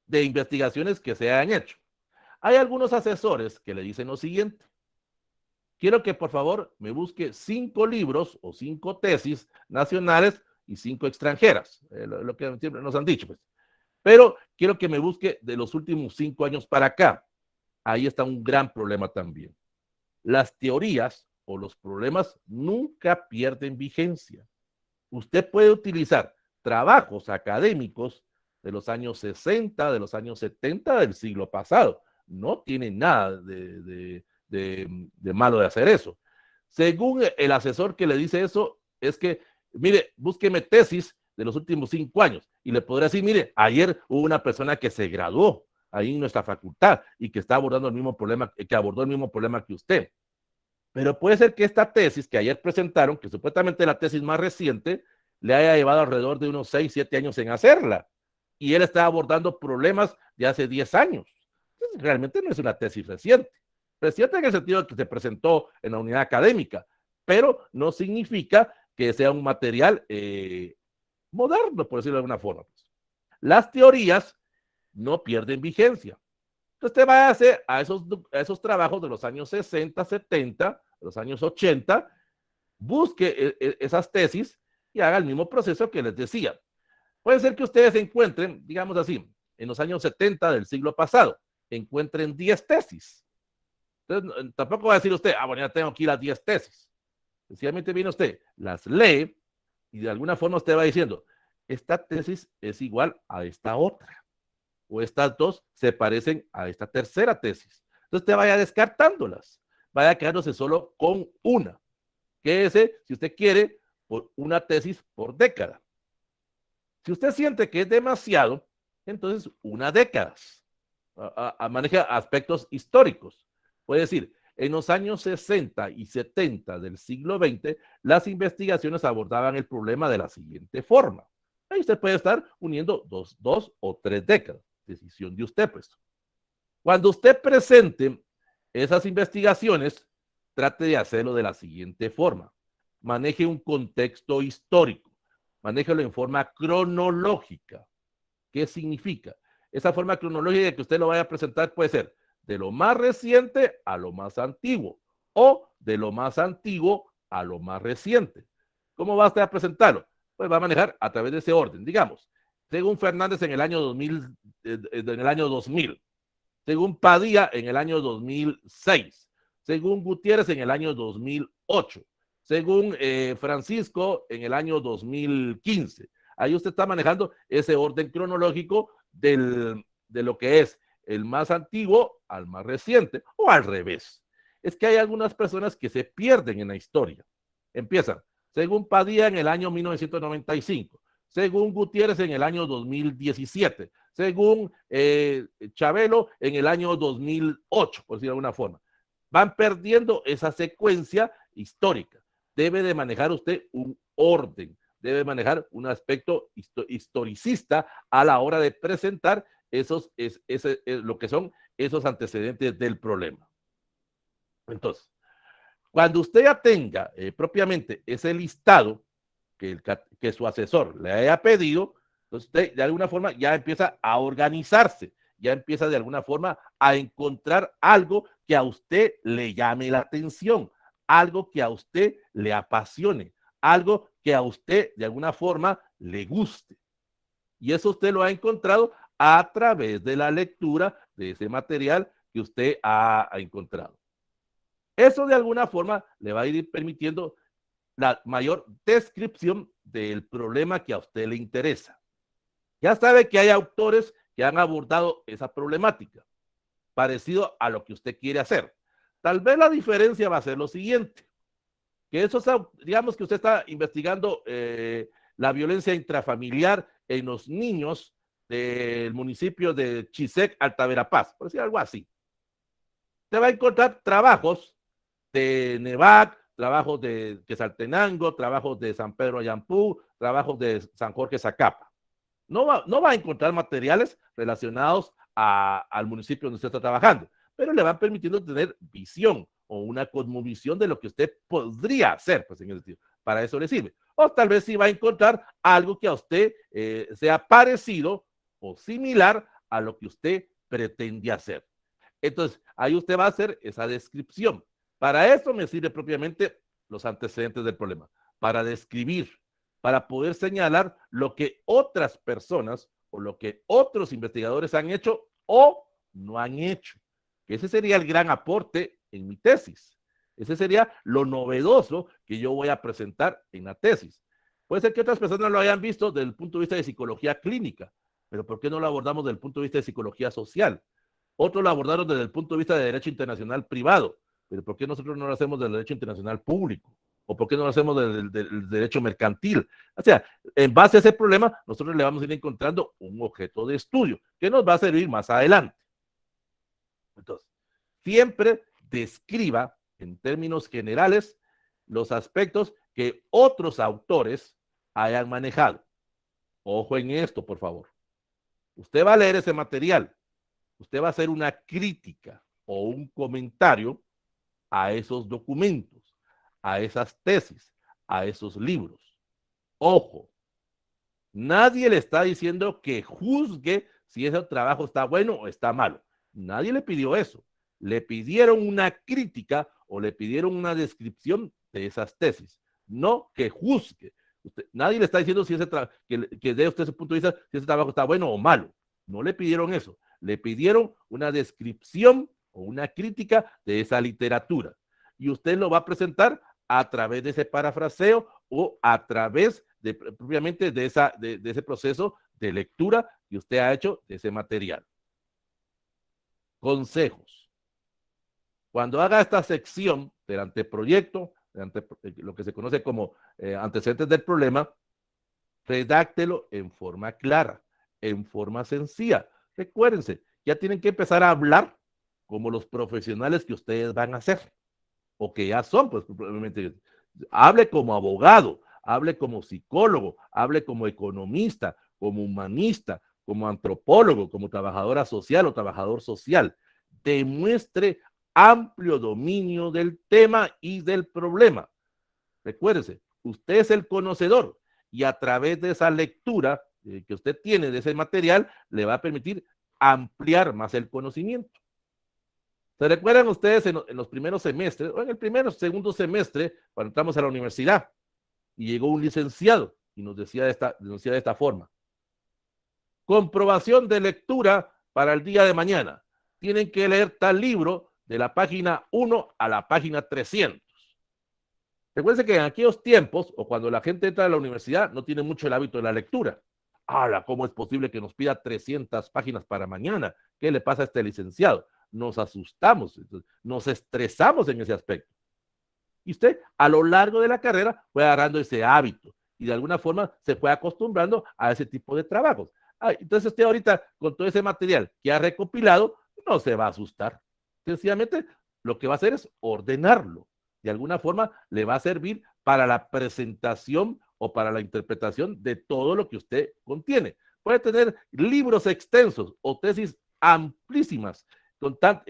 de investigaciones que se hayan hecho. Hay algunos asesores que le dicen lo siguiente. Quiero que por favor me busque 5 libros o 5 tesis nacionales y 5 extranjeras, lo que siempre nos han dicho, pues. Pero quiero que me busque de los últimos 5 años para acá. Ahí está un gran problema también. Las teorías o los problemas nunca pierden vigencia. Usted puede utilizar trabajos académicos de los años 60, de los años 70 del siglo pasado. No tiene nada de malo de hacer eso. Según el asesor que le dice eso, es que, mire, búsqueme tesis de los últimos 5 años. Y le podrá decir, mire, ayer hubo una persona que se graduó ahí en nuestra facultad y que está abordando el mismo problema, que abordó el mismo problema que usted. Pero puede ser que esta tesis que ayer presentaron, que supuestamente es la tesis más reciente, le haya llevado alrededor de unos 6, 7 años en hacerla. Y él está abordando problemas de hace 10 años. Entonces, realmente no es una tesis reciente. Reciente en el sentido de que se presentó en la unidad académica, pero no significa que sea un material moderno, por decirlo de alguna forma. Las teorías no pierden vigencia. Entonces te va a hacer a esos trabajos de los años 60, 70, de los años 80, busque esas tesis y haga el mismo proceso que les decía. Puede ser que ustedes encuentren, digamos así, en los años 70 del siglo pasado, encuentren 10 tesis. Entonces, tampoco va a decir usted, bueno, ya tengo aquí las 10 tesis. Sencillamente viene usted, las lee y de alguna forma usted va diciendo, esta tesis es igual a esta otra. O estas dos se parecen a esta tercera tesis. Entonces usted vaya descartándolas. Vaya quedándose solo con una. Quédese, si usted quiere, por una tesis por década. Si usted siente que es demasiado, entonces una década. Maneja aspectos históricos. Puede decir, En los años 60 y 70 del siglo XX, las investigaciones abordaban el problema de la siguiente forma. Ahí usted puede estar uniendo dos o tres décadas. Decisión de usted, pues. Cuando usted presente esas investigaciones, trate de hacerlo de la siguiente forma. Maneje un contexto histórico. Manéjelo en forma cronológica. ¿Qué significa? Esa forma cronológica que usted lo vaya a presentar puede ser de lo más reciente a lo más antiguo o de lo más antiguo a lo más reciente. ¿Cómo va usted a presentarlo? Pues va a manejar a través de ese orden. Digamos, según Fernández en el año 2000, según Padilla en el año 2006, según Gutiérrez en el año 2008, según Francisco en el año 2015. Ahí usted está manejando ese orden cronológico de lo que es el más antiguo al más reciente, o al revés. Es que hay algunas personas que se pierden en la historia. Empiezan, según Padilla en el año 1995, según Gutiérrez en el año 2017, según Chabelo en el año 2008, por decirlo de alguna forma. Van perdiendo esa secuencia histórica. Debe de manejar usted un orden, debe manejar un aspecto historicista a la hora de presentar lo que son esos antecedentes del problema. Entonces, cuando usted ya tenga propiamente ese listado que su asesor le haya pedido, entonces usted de alguna forma ya empieza a organizarse, ya empieza de alguna forma a encontrar algo que a usted le llame la atención, algo que a usted le apasione, algo que a usted de alguna forma le guste. Y eso usted lo ha encontrado a través de la lectura de ese material que usted ha encontrado. Eso de alguna forma le va a ir permitiendo la mayor descripción del problema que a usted le interesa. Ya sabe que hay autores que han abordado esa problemática, parecido a lo que usted quiere hacer. Tal vez la diferencia va a ser lo siguiente, que eso, digamos que usted está investigando la violencia intrafamiliar en los niños del municipio de Chisec, Alta Verapaz, por decir algo así. Usted va a encontrar trabajos de NEVAC, trabajos de Quetzaltenango, trabajos de San Pedro Ayampú, trabajos de San Jorge Zacapa. No va a encontrar materiales relacionados al municipio donde usted está trabajando, pero le van permitiendo tener visión o una cosmovisión de lo que usted podría hacer, pues en ese sentido. Para eso le sirve. O tal vez sí va a encontrar algo que a usted sea parecido o similar a lo que usted pretende hacer. Entonces, ahí usted va a hacer esa descripción. Para eso me sirve propiamente los antecedentes del problema, para describir, para poder señalar lo que otras personas o lo que otros investigadores han hecho o no han hecho. Ese sería el gran aporte en mi tesis. Ese sería lo novedoso que yo voy a presentar en la tesis. Puede ser que otras personas lo hayan visto desde el punto de vista de psicología clínica, pero ¿por qué no lo abordamos desde el punto de vista de psicología social? Otros lo abordaron desde el punto de vista de derecho internacional privado, pero ¿por qué nosotros no lo hacemos del derecho internacional público? ¿O por qué no lo hacemos del derecho mercantil? O sea, en base a ese problema, nosotros le vamos a ir encontrando un objeto de estudio que nos va a servir más adelante. Entonces, siempre describa en términos generales los aspectos que otros autores hayan manejado. Ojo en esto, por favor. Usted va a leer ese material, usted va a hacer una crítica o un comentario a esos documentos, a esas tesis, a esos libros. Ojo, nadie le está diciendo que juzgue si ese trabajo está bueno o está malo. Nadie le pidió eso. Le pidieron una crítica o le pidieron una descripción de esas tesis, no que juzgue. Nadie le está diciendo si que dé usted su punto de vista si ese trabajo está bueno o malo. No le pidieron eso. Le pidieron una descripción o una crítica de esa literatura. Y usted lo va a presentar a través de ese parafraseo o a través propiamente de ese proceso de lectura que usted ha hecho de ese material. Consejos. Cuando haga esta sección del anteproyecto, lo que se conoce como antecedentes del problema, redáctelo en forma clara, en forma sencilla. Recuérdense, ya tienen que empezar a hablar como los profesionales que ustedes van a ser, o que ya son, pues probablemente. Hable como abogado, hable como psicólogo, hable como economista, como humanista, como antropólogo, como trabajadora social o trabajador social. Demuestre amplio dominio del tema y del problema. Recuérdese, usted es el conocedor y a través de esa lectura que usted tiene de ese material le va a permitir ampliar más el conocimiento. ¿Se recuerdan ustedes en los primeros semestres, o en el primero, segundo semestre, cuando entramos a la universidad, y llegó un licenciado y nos decía de esta forma: comprobación de lectura para el día de mañana. Tienen que leer tal libro de la página 1 a la página 300. Recuerden que en aquellos tiempos, o cuando la gente entra a la universidad, no tiene mucho el hábito de la lectura. ¡Hala! ¿Cómo es posible que nos pida 300 páginas para mañana? ¿Qué le pasa a este licenciado? Nos asustamos, nos estresamos en ese aspecto. Y usted a lo largo de la carrera fue agarrando ese hábito y de alguna forma se fue acostumbrando a ese tipo de trabajos. Entonces usted ahorita con todo ese material que ha recopilado no se va a asustar. Sencillamente lo que va a hacer es ordenarlo. De alguna forma le va a servir para la presentación o para la interpretación de todo lo que usted contiene. Puede tener libros extensos o tesis amplísimas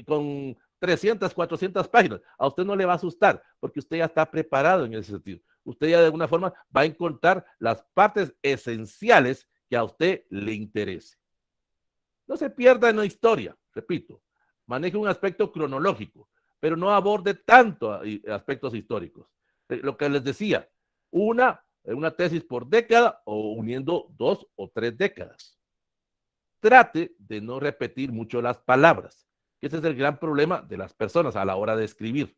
con 300, 400 páginas. A usted no le va a asustar porque usted ya está preparado en ese sentido. Usted ya de alguna forma va a encontrar las partes esenciales que a usted le interese. No se pierda en la historia, repito, maneje un aspecto cronológico, pero no aborde tanto aspectos históricos. Lo que les decía, una tesis por década o uniendo 2 o 3 décadas. Trate de no repetir mucho las palabras. Ese es el gran problema de las personas a la hora de escribir.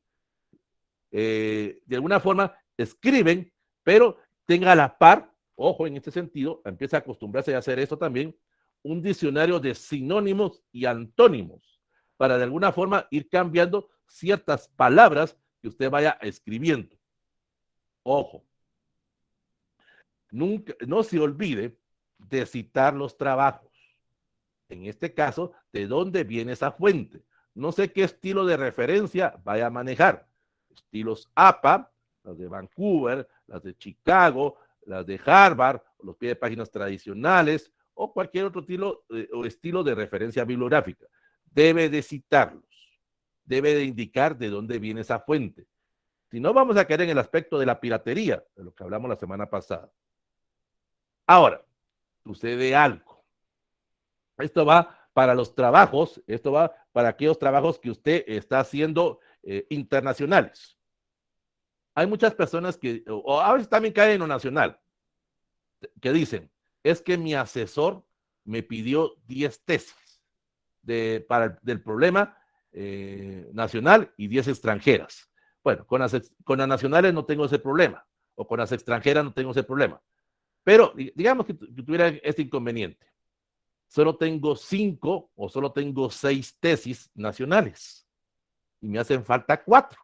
De alguna forma escriben, pero tenga a la par, ojo en este sentido, empieza a acostumbrarse a hacer esto también, un diccionario de sinónimos y antónimos, para de alguna forma ir cambiando ciertas palabras que usted vaya escribiendo. Ojo, nunca, no se olvide de citar los trabajos. En este caso, ¿de dónde viene esa fuente? No sé qué estilo de referencia vaya a manejar. Estilos APA, las de Vancouver, las de Chicago, las de Harvard, los pies de páginas tradicionales o cualquier otro estilo de referencia bibliográfica. Debe de citarlos, debe de indicar de dónde viene esa fuente. Si no, vamos a caer en el aspecto de la piratería, de lo que hablamos la semana pasada. Ahora, sucede algo. Esto va para los trabajos, esto va para aquellos trabajos que usted está haciendo internacionales. Hay muchas personas que, o a veces también caen en lo nacional, que dicen, es que mi asesor me pidió 10 tesis del problema nacional y 10 extranjeras. Bueno, con las nacionales no tengo ese problema, o con las extranjeras no tengo ese problema. Pero digamos que tuviera este inconveniente. Solo tengo 5 o solo tengo 6 tesis nacionales y me hacen falta 4.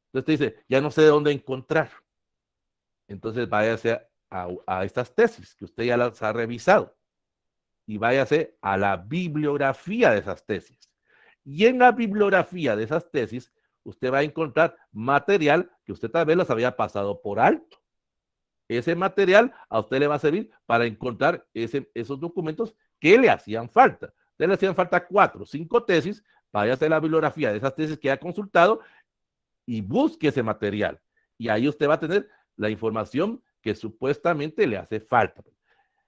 Entonces te dice, ya no sé de dónde encontrar. Entonces váyase a estas tesis que usted ya las ha revisado y váyase a la bibliografía de esas tesis. Y en la bibliografía de esas tesis, usted va a encontrar material que usted tal vez las había pasado por alto. Ese material a usted le va a servir para encontrar esos documentos que le hacían falta. A usted le hacían falta 4 o 5 tesis, váyase a la bibliografía de esas tesis que ha consultado y busque ese material. Y ahí usted va a tener la información que supuestamente le hace falta.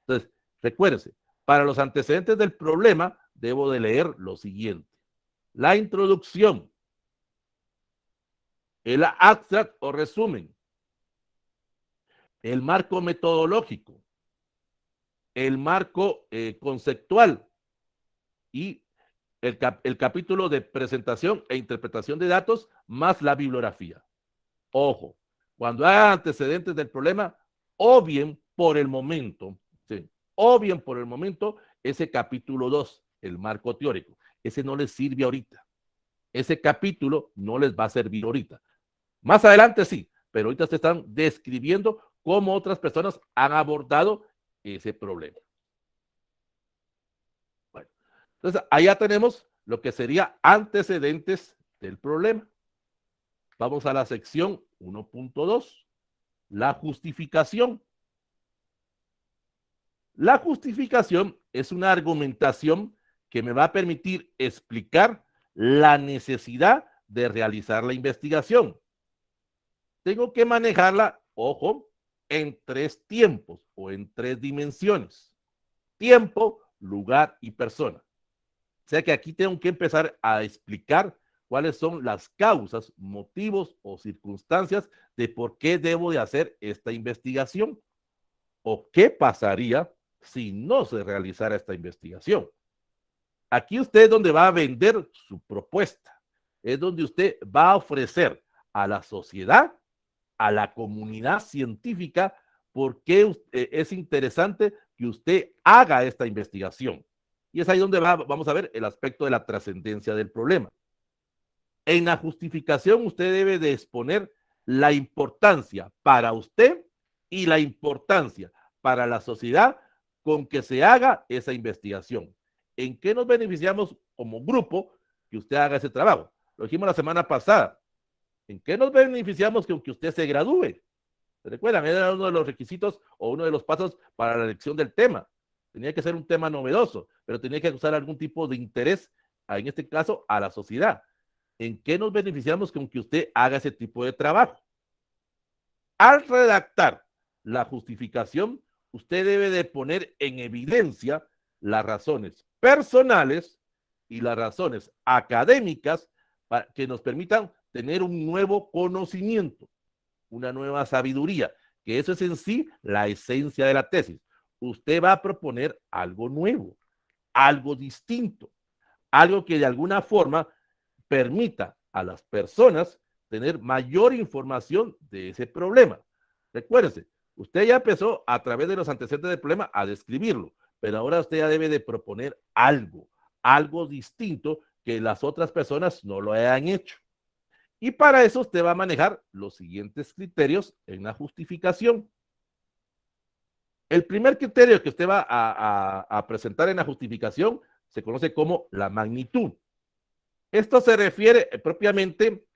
Entonces, recuérdese, para los antecedentes del problema, debo de leer lo siguiente: la introducción, el abstract o resumen, el marco metodológico, el marco conceptual y el capítulo de presentación e interpretación de datos más la bibliografía. Ojo, cuando hay antecedentes del problema, obvien por el momento, ¿sí? Obvien por el momento ese capítulo 2, el marco teórico. Ese no les sirve ahorita. Ese capítulo no les va a servir ahorita. Más adelante sí, pero ahorita se están describiendo cómo otras personas han abordado ese problema. Bueno, entonces allá tenemos lo que sería antecedentes del problema. Vamos a la sección 1.2, la justificación. La justificación es una argumentación que me va a permitir explicar la necesidad de realizar la investigación. Tengo que manejarla, ojo, en 3 tiempos o en 3 dimensiones. Tiempo, lugar y persona. O sea que aquí tengo que empezar a explicar cuáles son las causas, motivos o circunstancias de por qué debo de hacer esta investigación o qué pasaría si no se realizara esta investigación. Aquí usted es donde va a vender su propuesta, es donde usted va a ofrecer a la sociedad, a la comunidad científica, por qué es interesante que usted haga esta investigación. Y es ahí donde vamos a ver el aspecto de la trascendencia del problema. En la justificación usted debe de exponer la importancia para usted y la importancia para la sociedad con que se haga esa investigación. ¿En qué nos beneficiamos como grupo que usted haga ese trabajo? Lo dijimos la semana pasada. ¿En qué nos beneficiamos con que usted se gradúe? ¿Se recuerdan? Era uno de los requisitos o uno de los pasos para la elección del tema. Tenía que ser un tema novedoso, pero tenía que usar algún tipo de interés, en este caso, a la sociedad. ¿En qué nos beneficiamos con que usted haga ese tipo de trabajo? Al redactar la justificación, usted debe de poner en evidencia las razones personales y las razones académicas para que nos permitan tener un nuevo conocimiento, una nueva sabiduría, que eso es en sí la esencia de la tesis. Usted va a proponer algo nuevo, algo distinto, algo que de alguna forma permita a las personas tener mayor información de ese problema. Recuérdese, usted ya empezó a través de los antecedentes del problema a describirlo, pero ahora usted ya debe de proponer algo, algo distinto que las otras personas no lo hayan hecho. Y para eso usted va a manejar los siguientes criterios en la justificación. El primer criterio que usted va a presentar en la justificación se conoce como la magnitud. Esto se refiere propiamente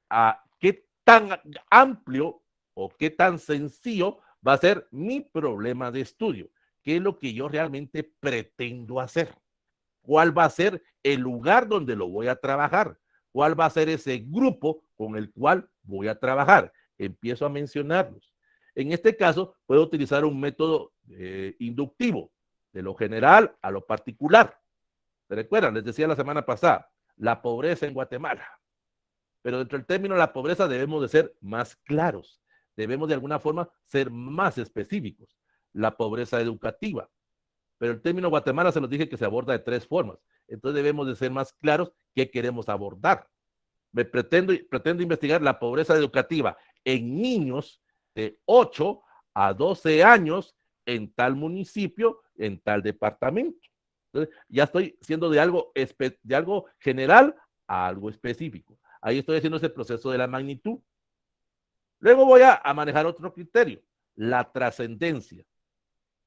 a qué tan amplio o qué tan sencillo va a ser mi problema de estudio, qué es lo que yo realmente pretendo hacer, cuál va a ser el lugar donde lo voy a trabajar, cuál va a ser ese grupo con el cual voy a trabajar. Empiezo a mencionarlos. En este caso, puedo utilizar un método inductivo, de lo general a lo particular. ¿Se recuerdan? Les decía la semana pasada, la pobreza en Guatemala. Pero dentro del término de la pobreza debemos de ser más claros, debemos de alguna forma ser más específicos. La pobreza educativa. Pero el término Guatemala se nos dije que se aborda de 3 formas. Entonces debemos de ser más claros qué queremos abordar. Pretendo investigar la pobreza educativa en niños de 8 a 12 años en tal municipio, en tal departamento. Entonces, ya estoy siendo de algo general a algo específico. Ahí estoy haciendo ese proceso de la magnitud. Luego voy a manejar otro criterio, la trascendencia.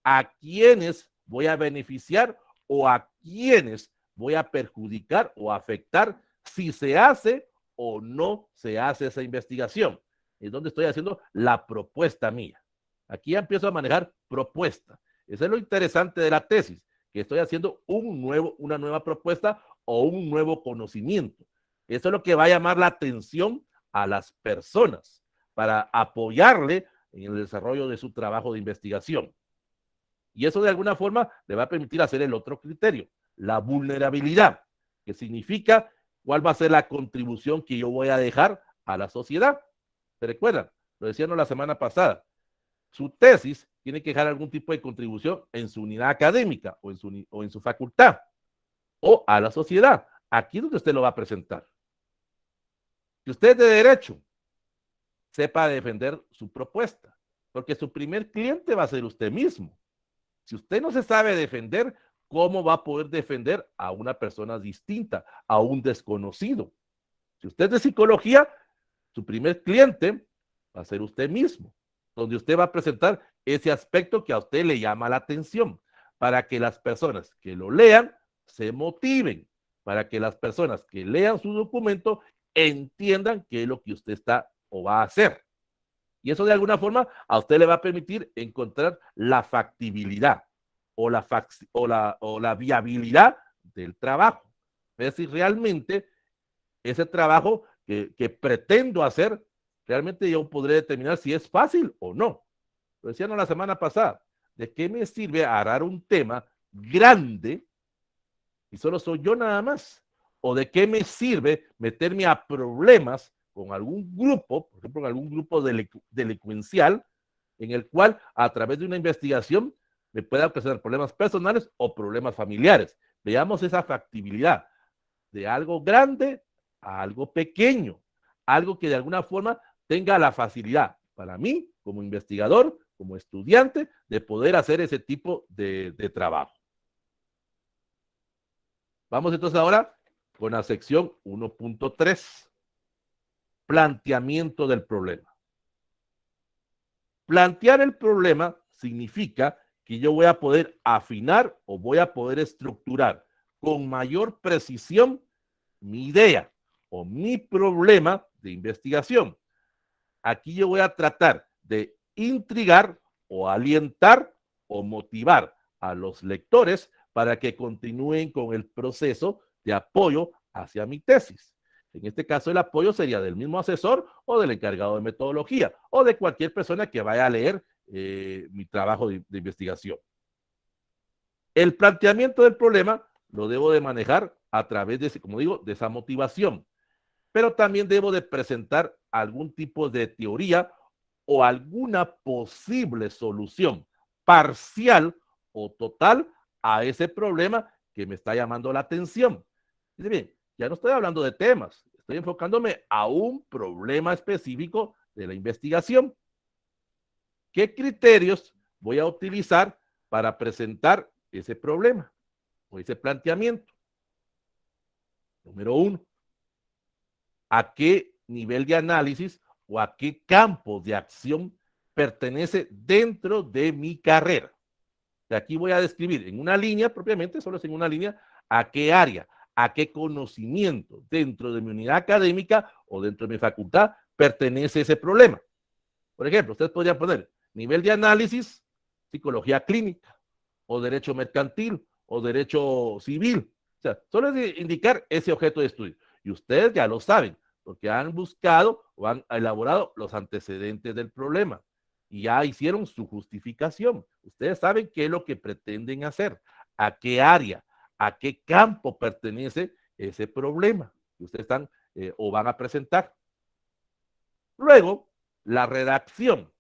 ¿A quiénes voy a beneficiar o a quiénes voy a perjudicar o afectar si se hace o no se hace esa investigación? Es donde estoy haciendo la propuesta mía. Aquí ya empiezo a manejar propuesta. Eso es lo interesante de la tesis, que estoy haciendo una nueva propuesta o un nuevo conocimiento. Eso es lo que va a llamar la atención a las personas para apoyarle en el desarrollo de su trabajo de investigación. Y eso de alguna forma le va a permitir hacer el otro criterio, la vulnerabilidad, que significa cuál va a ser la contribución que yo voy a dejar a la sociedad. ¿Se recuerdan? Lo decíamos la semana pasada. Su tesis tiene que dejar algún tipo de contribución en su unidad académica o en su facultad o a la sociedad. Aquí es donde usted lo va a presentar. Si usted es de derecho, sepa defender su propuesta, porque su primer cliente va a ser usted mismo. Si usted no se sabe defender, ¿cómo va a poder defender a una persona distinta, a un desconocido? Si usted es de psicología, su primer cliente va a ser usted mismo, donde usted va a presentar ese aspecto que a usted le llama la atención, para que las personas que lo lean se motiven, para que las personas que lean su documento entiendan qué es lo que usted está o va a hacer. Y eso de alguna forma a usted le va a permitir encontrar la factibilidad o la viabilidad del trabajo. Es decir, realmente ese trabajo que pretendo hacer, realmente yo podré determinar si es fácil o no. Lo decíamos la semana pasada, ¿de qué me sirve agarrar un tema grande y solo soy yo nada más? ¿O de qué me sirve meterme a problemas con algún grupo, por ejemplo, en algún grupo delincuencial, en el cual a través de una investigación me pueda ocasionar problemas personales o problemas familiares? Veamos esa factibilidad de algo grande a algo pequeño, algo que de alguna forma tenga la facilidad para mí como investigador, como estudiante, de poder hacer ese tipo de trabajo. Vamos entonces ahora con la sección 1.3, planteamiento del problema. Plantear el problema significa que yo voy a poder afinar o voy a poder estructurar con mayor precisión mi idea o mi problema de investigación. Aquí yo voy a tratar de intrigar o alientar o motivar a los lectores para que continúen con el proceso de apoyo hacia mi tesis. En este caso, el apoyo sería del mismo asesor o del encargado de metodología o de cualquier persona que vaya a leer mi trabajo de investigación. El planteamiento del problema lo debo de manejar a través de, como digo, de esa motivación, pero también debo de presentar algún tipo de teoría o alguna posible solución parcial o total a ese problema que me está llamando la atención. Dice bien, ya no estoy hablando de temas, estoy enfocándome a un problema específico de la investigación. ¿Qué criterios voy a utilizar para presentar ese problema o ese planteamiento? Número 1, ¿a qué nivel de análisis o a qué campo de acción pertenece dentro de mi carrera? De aquí voy a describir en una línea, propiamente, solo es en una línea, a qué área, a qué conocimiento dentro de mi unidad académica o dentro de mi facultad pertenece ese problema. Por ejemplo, ustedes podrían poner nivel de análisis, psicología clínica, o derecho mercantil, o derecho civil. O sea, solo es indicar ese objeto de estudio. Y ustedes ya lo saben, porque han buscado o han elaborado los antecedentes del problema y ya hicieron su justificación. Ustedes saben qué es lo que pretenden hacer, a qué área, a qué campo pertenece ese problema que ustedes están o van a presentar. Luego, la redacción.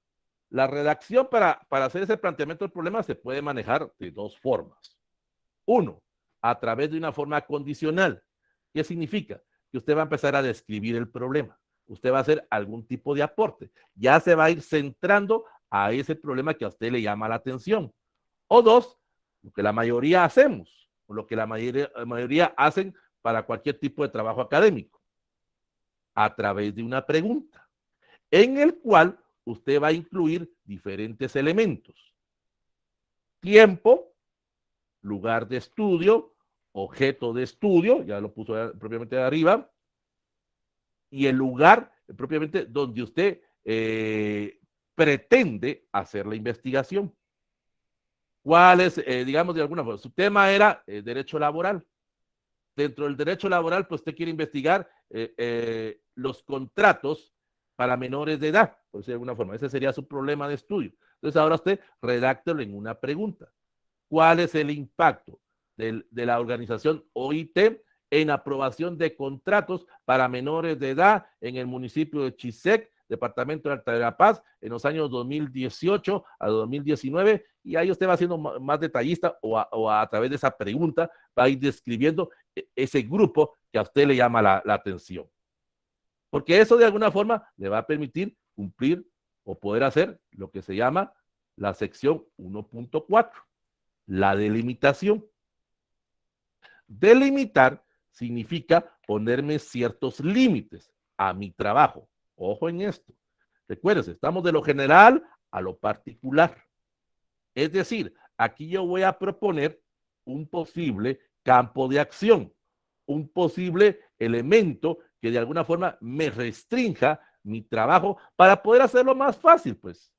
La redacción para hacer ese planteamiento del problema se puede manejar de dos formas. Uno, a través de una forma condicional. ¿Qué significa? Que usted va a empezar a describir el problema. Usted va a hacer algún tipo de aporte. Ya se va a ir centrando a ese problema que a usted le llama la atención. O dos, lo que la mayoría hacemos, o lo que la mayoría hacen para cualquier tipo de trabajo académico, a través de una pregunta, en el cual usted va a incluir diferentes elementos. Tiempo, lugar de estudio, objeto de estudio, ya lo puso propiamente de arriba, y el lugar propiamente donde usted pretende hacer la investigación. ¿Cuál es, digamos de alguna forma? Su tema era derecho laboral. Dentro del derecho laboral, pues usted quiere investigar los contratos para menores de edad, por decirlo de alguna forma. Ese sería su problema de estudio. Entonces ahora usted redáctelo en una pregunta. ¿Cuál es el impacto de la organización OIT en aprobación de contratos para menores de edad en el municipio de Chisec, departamento de Alta Verapaz, en los años 2018 a 2019? Y ahí usted va siendo más detallista o a través de esa pregunta va a ir describiendo ese grupo que a usted le llama la atención. Porque eso de alguna forma le va a permitir cumplir o poder hacer lo que se llama la sección 1.4, la delimitación. Delimitar significa ponerme ciertos límites a mi trabajo. Ojo en esto. Recuérdense, estamos de lo general a lo particular. Es decir, aquí yo voy a proponer un posible campo de acción un posible elemento que de alguna forma me restrinja mi trabajo para poder hacerlo más fácil, pues.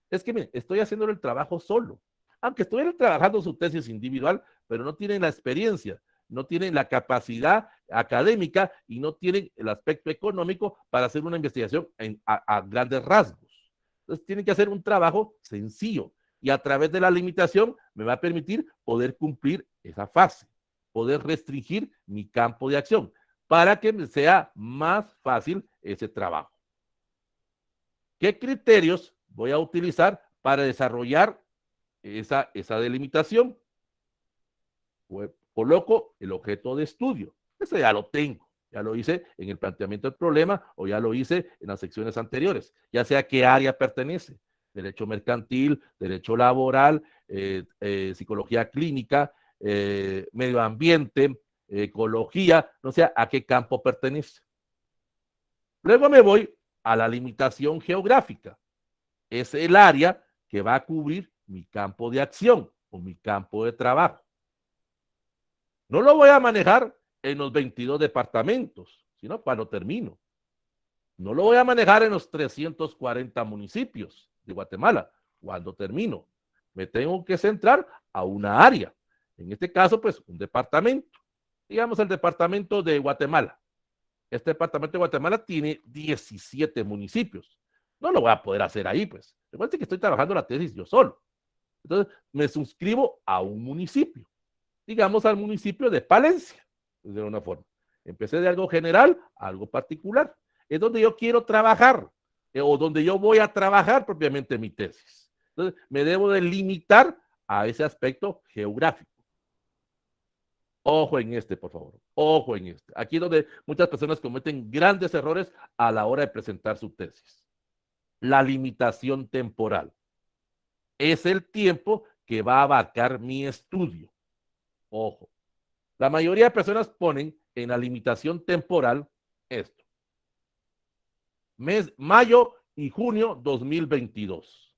Es que, miren, estoy haciendo el trabajo solo. Aunque estuviera trabajando su tesis individual, pero no tienen la experiencia, no tienen la capacidad académica y no tienen el aspecto económico para hacer una investigación a grandes rasgos. Entonces, tienen que hacer un trabajo sencillo y a través de la limitación me va a permitir poder cumplir esa fase, poder restringir mi campo de acción para que me sea más fácil ese trabajo. ¿Qué criterios voy a utilizar para desarrollar esa delimitación? Pues, coloco el objeto de estudio. Ese ya lo tengo. Ya lo hice en el planteamiento del problema o ya lo hice en las secciones anteriores. Ya sea qué área pertenece. Derecho mercantil, derecho laboral, psicología clínica, medio ambiente, ecología, no sé a qué campo pertenece. Luego me voy a la limitación geográfica. Es el área que va a cubrir mi campo de acción o mi campo de trabajo. No lo voy a manejar en los 22 departamentos, sino cuando termino. No lo voy a manejar en los 340 municipios de Guatemala, cuando termino. Me tengo que centrar a una área. En este caso, pues, un departamento. Digamos el departamento de Guatemala. Este departamento de Guatemala tiene 17 municipios. No lo voy a poder hacer ahí, pues. Recuerden que estoy trabajando la tesis yo solo. Entonces, me suscribo a un municipio. Digamos al municipio de Palencia, de una forma. Empecé de algo general a algo particular. Es donde yo quiero trabajar, o donde yo voy a trabajar propiamente mi tesis. Entonces, me debo de limitar a ese aspecto geográfico. Ojo en este, por favor. Ojo en este. Aquí es donde muchas personas cometen grandes errores a la hora de presentar su tesis. La limitación temporal. Es el tiempo que va a abarcar mi estudio. Ojo. La mayoría de personas ponen en la limitación temporal esto. Mayo y junio 2022.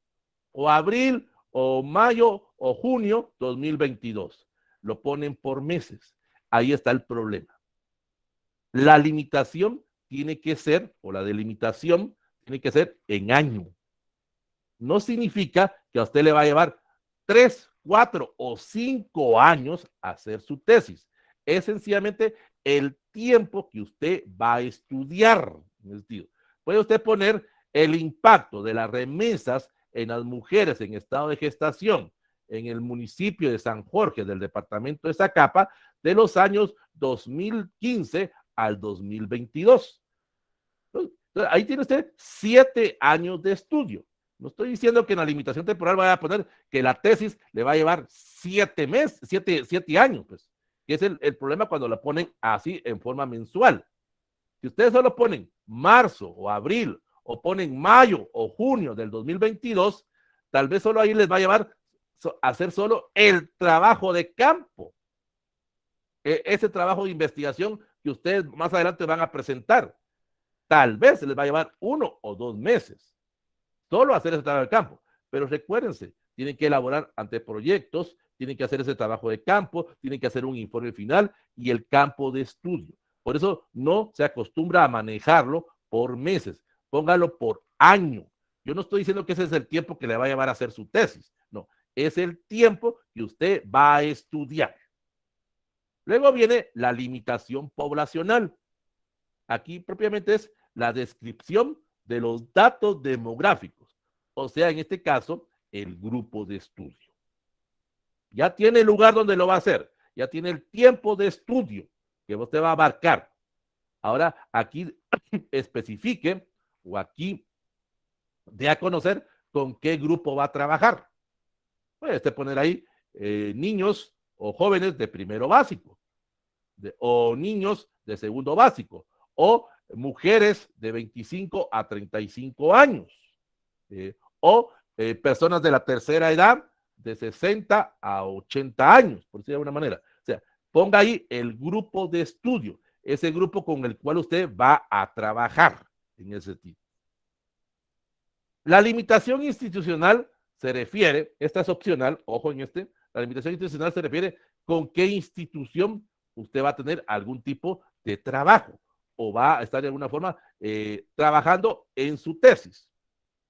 O abril o mayo o junio 2022. Lo ponen por meses. Ahí está el problema. La limitación tiene que ser, o la delimitación tiene que ser en año. No significa que a usted le va a llevar 3, 4 o 5 años hacer su tesis. Es sencillamente el tiempo que usted va a estudiar. Puede usted poner el impacto de las remesas en las mujeres en estado de gestación en el municipio de San Jorge del departamento de Zacapa de los años 2015 al 2022. Entonces, ahí tiene usted 7 años de estudio. No estoy diciendo que en la limitación temporal vaya a poner que la tesis le va a llevar 7 meses, 7 años, pues. Que es el problema cuando la ponen así en forma mensual. Si ustedes solo ponen marzo o abril, o ponen mayo o junio del 2022, tal vez solo ahí les va a llevar a hacer solo el trabajo de campo. Ese trabajo de investigación que ustedes más adelante van a presentar. Tal vez se les va a llevar 1 o 2 meses solo hacer ese trabajo de campo. Pero recuérdense, tienen que elaborar anteproyectos, tienen que hacer ese trabajo de campo, tienen que hacer un informe final y el campo de estudio. Por eso no se acostumbra a manejarlo por meses, póngalo por año. Yo no estoy diciendo que ese es el tiempo que le va a llevar a hacer su tesis, no, es el tiempo que usted va a estudiar. Luego viene la limitación poblacional. Aquí propiamente es la descripción de los datos demográficos, o sea, en este caso, el grupo de estudio. Ya tiene el lugar donde lo va a hacer, ya tiene el tiempo de estudio que usted va a abarcar. Ahora, aquí especifique o aquí dé a conocer con qué grupo va a trabajar. Puede usted poner ahí niños o jóvenes de primero básico, o niños de segundo básico, o mujeres de 25 a 35 años, o personas de la tercera edad de 60 a 80 años, por decirlo de alguna manera. O sea, ponga ahí el grupo de estudio, ese grupo con el cual usted va a trabajar en ese tipo. La limitación institucional se refiere, esta es opcional, ojo en la limitación institucional se refiere con qué institución usted va a tener algún tipo de trabajo o va a estar de alguna forma trabajando en su tesis.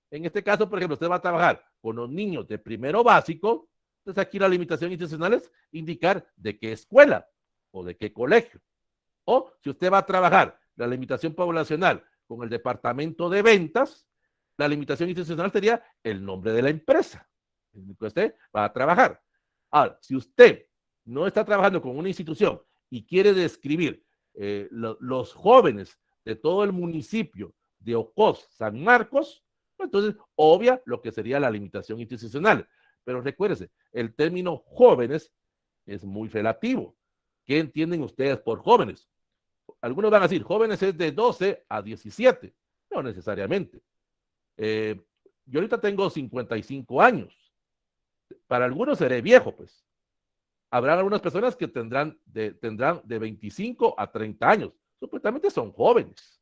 En este caso, por ejemplo, usted va a trabajar con los niños de primero básico, entonces aquí la limitación institucional es indicar de qué escuela o de qué colegio. O si usted va a trabajar la limitación poblacional con el departamento de ventas, la limitación institucional sería el nombre de la empresa en que usted va a trabajar. Ahora, si usted no está trabajando con una institución y quiere describir los jóvenes de todo el municipio de Ocos, San Marcos, pues entonces obvia lo que sería la limitación institucional. Pero recuérdense, el término jóvenes es muy relativo. ¿Qué entienden ustedes por jóvenes? Algunos van a decir, jóvenes es de 12 a 17. No necesariamente. Yo ahorita tengo 55 años. Para algunos seré viejo, pues. Habrá algunas personas que tendrán de 25 a 30 años. Supuestamente son jóvenes.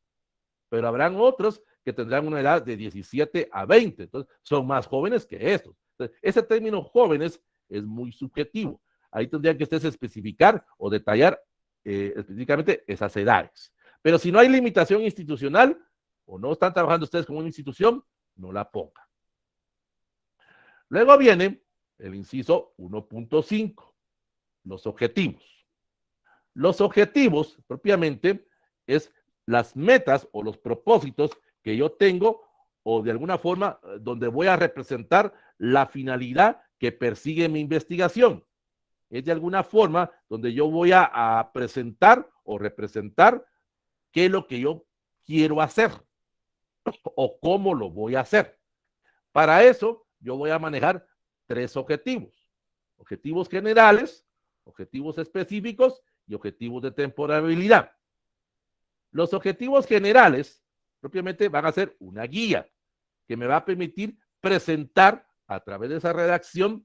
Pero habrán otros que tendrán una edad de 17 a 20. Entonces, son más jóvenes que estos. Entonces, ese término jóvenes es muy subjetivo. Ahí tendrían que ustedes especificar o detallar específicamente esas edades. Pero si no hay limitación institucional o no están trabajando ustedes como una institución, no la pongan. Luego viene el inciso 1.5, los objetivos. Los objetivos, propiamente, es las metas o los propósitos que yo tengo o de alguna forma donde voy a representar la finalidad que persigue mi investigación. Es de alguna forma donde yo voy a presentar o representar qué es lo que yo quiero hacer o cómo lo voy a hacer. Para eso, yo voy a manejar 3 objetivos. Objetivos generales, objetivos específicos y objetivos de temporalidad. Los objetivos generales propiamente van a ser una guía que me va a permitir presentar a través de esa redacción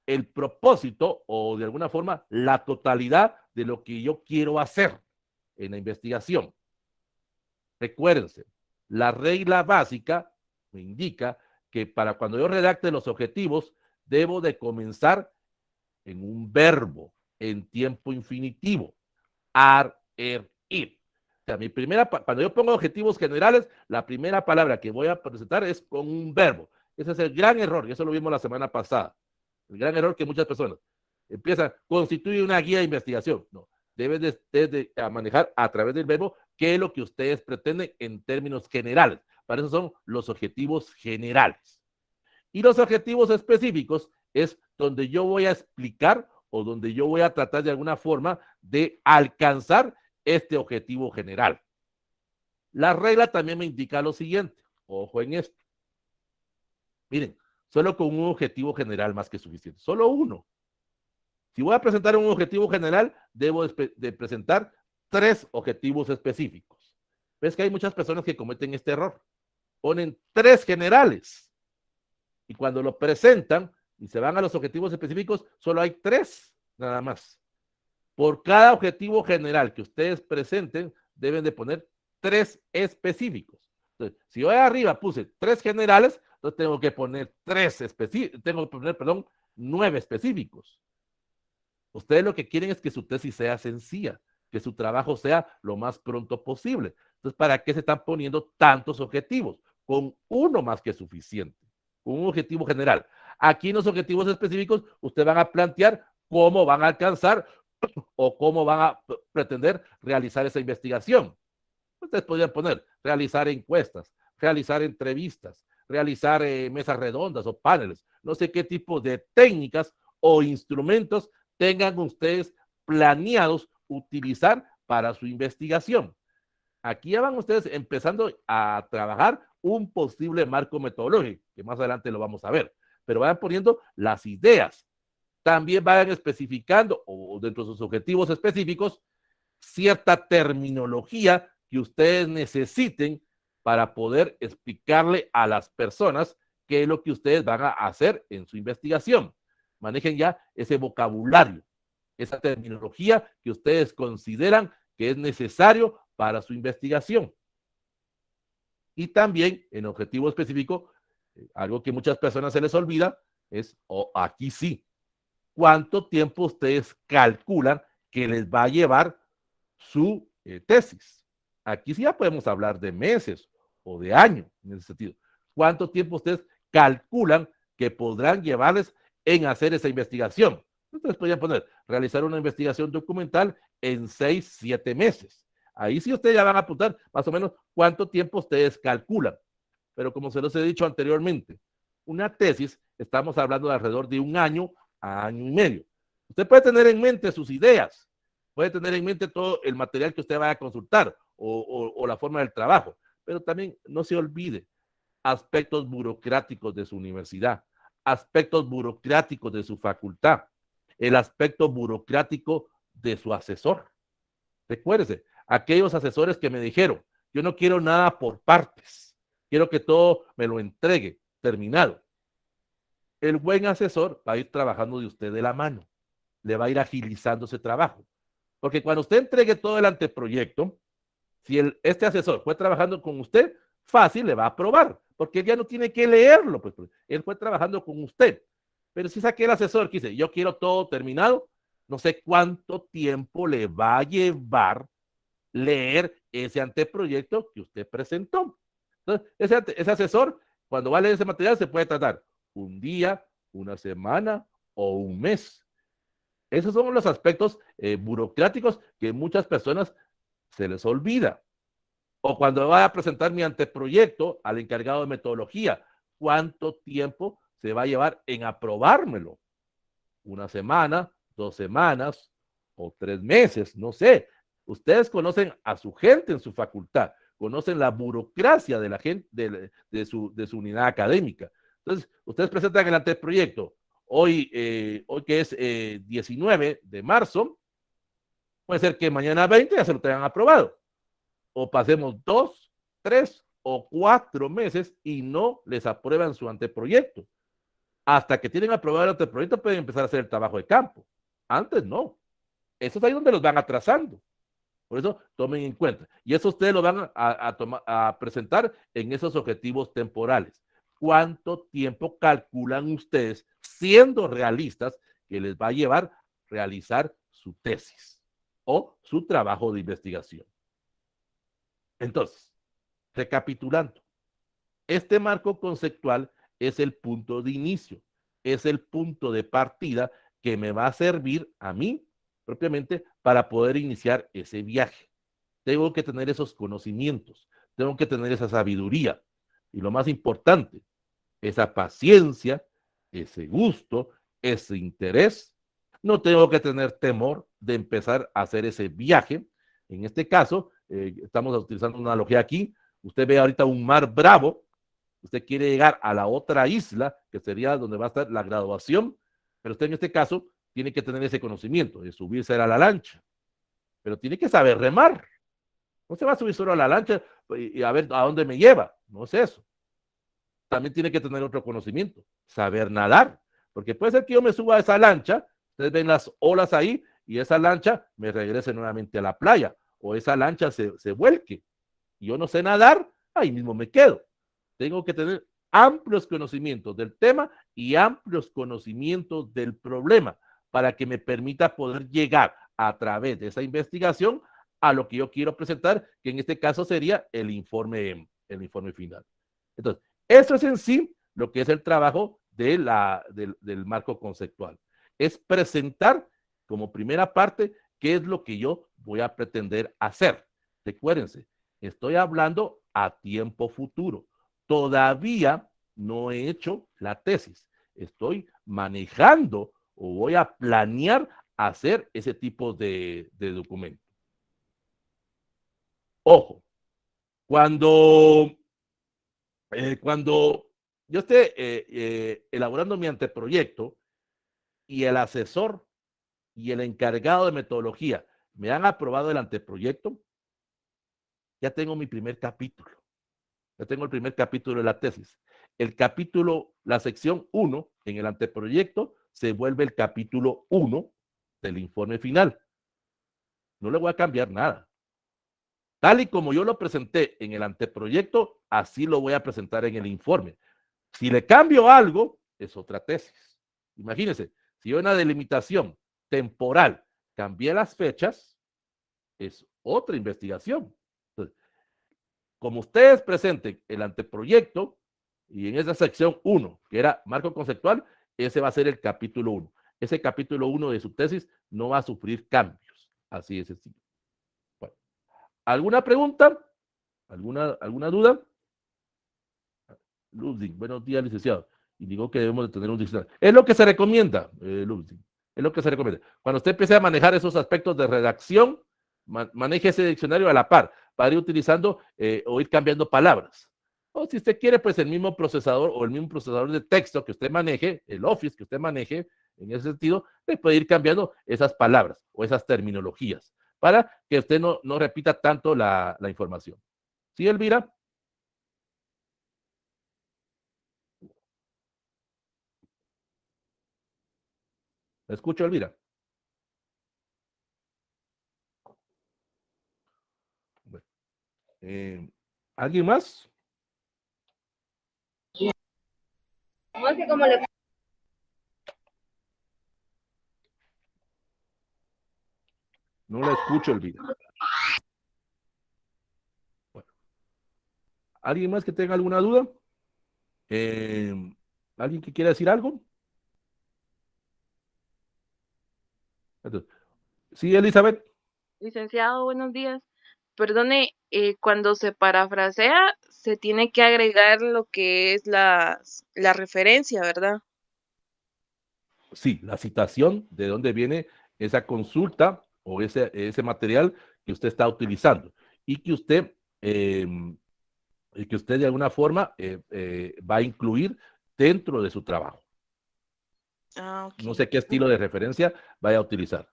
el propósito o de alguna forma la totalidad de lo que yo quiero hacer en la investigación. Recuérdense, la regla básica me indica que para cuando yo redacte los objetivos debo de comenzar en un verbo en tiempo infinitivo. Ar, ir. O sea, cuando yo pongo objetivos generales, la primera palabra que voy a presentar es con un verbo. Ese es el gran error, y eso lo vimos la semana pasada. El gran error que muchas personas empiezan, constituye una guía de investigación. No, deben de manejar a través del verbo qué es lo que ustedes pretenden en términos generales. Para eso son los objetivos generales. Y los objetivos específicos es donde yo voy a explicar o donde yo voy a tratar de alguna forma de alcanzar este objetivo general. La regla también me indica lo siguiente. Ojo en esto. Miren, solo con un objetivo general más que suficiente. Solo uno. Si voy a presentar un objetivo general, debo de presentar 3 objetivos específicos. ¿Ves que hay muchas personas que cometen este error? Ponen 3 generales. Y cuando lo presentan y se van a los objetivos específicos, solo hay 3 nada más. Por cada objetivo general que ustedes presenten, deben de poner 3 específicos. Entonces, si yo arriba puse 3 generales, entonces tengo que poner 9 específicos. Ustedes lo que quieren es que su tesis sea sencilla, que su trabajo sea lo más pronto posible. Entonces, ¿para qué se están poniendo tantos objetivos? Con uno más que suficiente, con un objetivo general. Aquí en los objetivos específicos, ustedes van a plantear cómo van a alcanzar o cómo van a pretender realizar esa investigación. Ustedes podrían poner realizar encuestas, realizar entrevistas, realizar mesas redondas o paneles, no sé qué tipo de técnicas o instrumentos tengan ustedes planeados utilizar para su investigación. Aquí ya van ustedes empezando a trabajar un posible marco metodológico, que más adelante lo vamos a ver, pero vayan poniendo las ideas. También vayan especificando, o dentro de sus objetivos específicos, cierta terminología que ustedes necesiten para poder explicarle a las personas qué es lo que ustedes van a hacer en su investigación. Manejen ya ese vocabulario, esa terminología que ustedes consideran que es necesario para su investigación. Y también en objetivo específico, algo que muchas personas se les olvida es, aquí sí, ¿cuánto tiempo ustedes calculan que les va a llevar su tesis. Aquí sí ya podemos hablar de meses o de años en ese sentido. ¿Cuánto tiempo ustedes calculan que podrán llevarles en hacer esa investigación? Ustedes podrían poner, realizar una investigación documental en 6, 7 meses. Ahí sí ustedes ya van a apuntar más o menos cuánto tiempo ustedes calculan. Pero como se los he dicho anteriormente, una tesis, estamos hablando de alrededor de 1 año a 1 año y medio. Usted puede tener en mente sus ideas, puede tener en mente todo el material que usted vaya a consultar o la forma del trabajo, pero también no se olvide aspectos burocráticos de su universidad, aspectos burocráticos de su facultad, el aspecto burocrático de su asesor. Recuérdese, aquellos asesores que me dijeron, yo no quiero nada por partes, quiero que todo me lo entregue terminado. El buen asesor va a ir trabajando de usted de la mano, le va a ir agilizando ese trabajo. Porque cuando usted entregue todo el anteproyecto, si este asesor fue trabajando con usted, fácil le va a aprobar, porque él ya no tiene que leerlo, pues él fue trabajando con usted. Pero si es aquel asesor que dice, yo quiero todo terminado, no sé cuánto tiempo le va a llevar leer ese anteproyecto que usted presentó. Entonces, ese asesor, cuando va a leer ese material, se puede tratar un día, una semana o un mes. Esos son los aspectos burocráticos que muchas personas se les olvida. O cuando vaya a presentar mi anteproyecto al encargado de metodología, ¿cuánto tiempo se va a llevar en aprobármelo? ¿1 semana, 2 semanas o 3 meses? No sé. Ustedes conocen a su gente en su facultad, conocen la burocracia de la gente de su unidad académica. Entonces, ustedes presentan el anteproyecto hoy que es 19 de marzo, puede ser que mañana 20 ya se lo tengan aprobado. O pasemos 2, 3 o 4 meses y no les aprueban su anteproyecto. Hasta que tienen aprobado el anteproyecto pueden empezar a hacer el trabajo de campo. Antes no. Eso es ahí donde los van atrasando. Por eso tomen en cuenta. Y eso ustedes lo van a presentar en esos objetivos temporales. ¿Cuánto tiempo calculan ustedes, siendo realistas, que les va a llevar realizar su tesis o su trabajo de investigación? Entonces, recapitulando, este marco conceptual es el punto de inicio, es el punto de partida que me va a servir a mí propiamente para poder iniciar ese viaje. Tengo que tener esos conocimientos, tengo que tener esa sabiduría y lo más importante, esa paciencia, ese gusto, ese interés. No tengo que tener temor de empezar a hacer ese viaje. En este caso, estamos utilizando una analogía aquí. Usted ve ahorita un mar bravo, usted quiere llegar a la otra isla, que sería donde va a estar la graduación, pero usted en este caso tiene que tener ese conocimiento de subirse a la lancha, pero tiene que saber remar. No se va a subir solo a la lancha y a ver a dónde me lleva, no es eso. También tiene que tener otro conocimiento, saber nadar, porque puede ser que yo me suba a esa lancha, ustedes ven las olas ahí y esa lancha me regrese nuevamente a la playa o esa lancha se vuelque y yo no sé nadar, ahí mismo me quedo. Tengo que tener amplios conocimientos del tema y amplios conocimientos del problema para que me permita poder llegar a través de esa investigación a lo que yo quiero presentar, que en este caso sería el informe final. Entonces, eso es en sí lo que es el trabajo del marco conceptual. Es presentar como primera parte qué es lo que yo voy a pretender hacer. Recuérdense, estoy hablando a tiempo futuro. Todavía no he hecho la tesis. Estoy manejando o voy a planear hacer ese tipo de documento. Ojo, cuando yo esté elaborando mi anteproyecto y el asesor y el encargado de metodología me han aprobado el anteproyecto, ya tengo mi primer capítulo. Ya tengo el primer capítulo de la tesis. El capítulo, la sección 1 en el anteproyecto se vuelve el capítulo 1 del informe final. No le voy a cambiar nada. Tal y como yo lo presenté en el anteproyecto, así lo voy a presentar en el informe. Si le cambio algo, es otra tesis. Imagínense, si hay una delimitación temporal cambié las fechas, es otra investigación. Entonces, como ustedes presenten el anteproyecto y en esa sección 1, que era marco conceptual, ese va a ser el capítulo 1. Ese capítulo 1 de su tesis no va a sufrir cambios. Así de sencillo. Bueno, ¿alguna pregunta? ¿Alguna duda? Ludwig, buenos días, licenciado. Y digo que debemos de tener un diccionario. Es lo que se recomienda, Ludwig. Es lo que se recomienda. Cuando usted empiece a manejar esos aspectos de redacción, maneje ese diccionario a la par para ir utilizando o ir cambiando palabras. O si usted quiere, pues el mismo procesador o el mismo procesador de texto que usted maneje, el Office que usted maneje, en ese sentido, le puede ir cambiando esas palabras o esas terminologías para que usted no repita tanto la información. ¿Sí, Elvira? ¿Me escucho, Elvira? Bueno, ¿alguien más? No, es que como le... No la escucho, Elvira. Bueno, ¿alguien más que tenga alguna duda? Eh, ¿Alguien que quiera decir algo? Entonces, sí, Elizabeth. Licenciado, buenos días. Perdone, cuando se parafrasea, se tiene que agregar lo que es la referencia, ¿verdad? Sí, la citación de dónde viene esa consulta o ese material que usted está utilizando y que usted de alguna forma va a incluir dentro de su trabajo. Ah, No ok. sé qué estilo de referencia vaya a utilizar.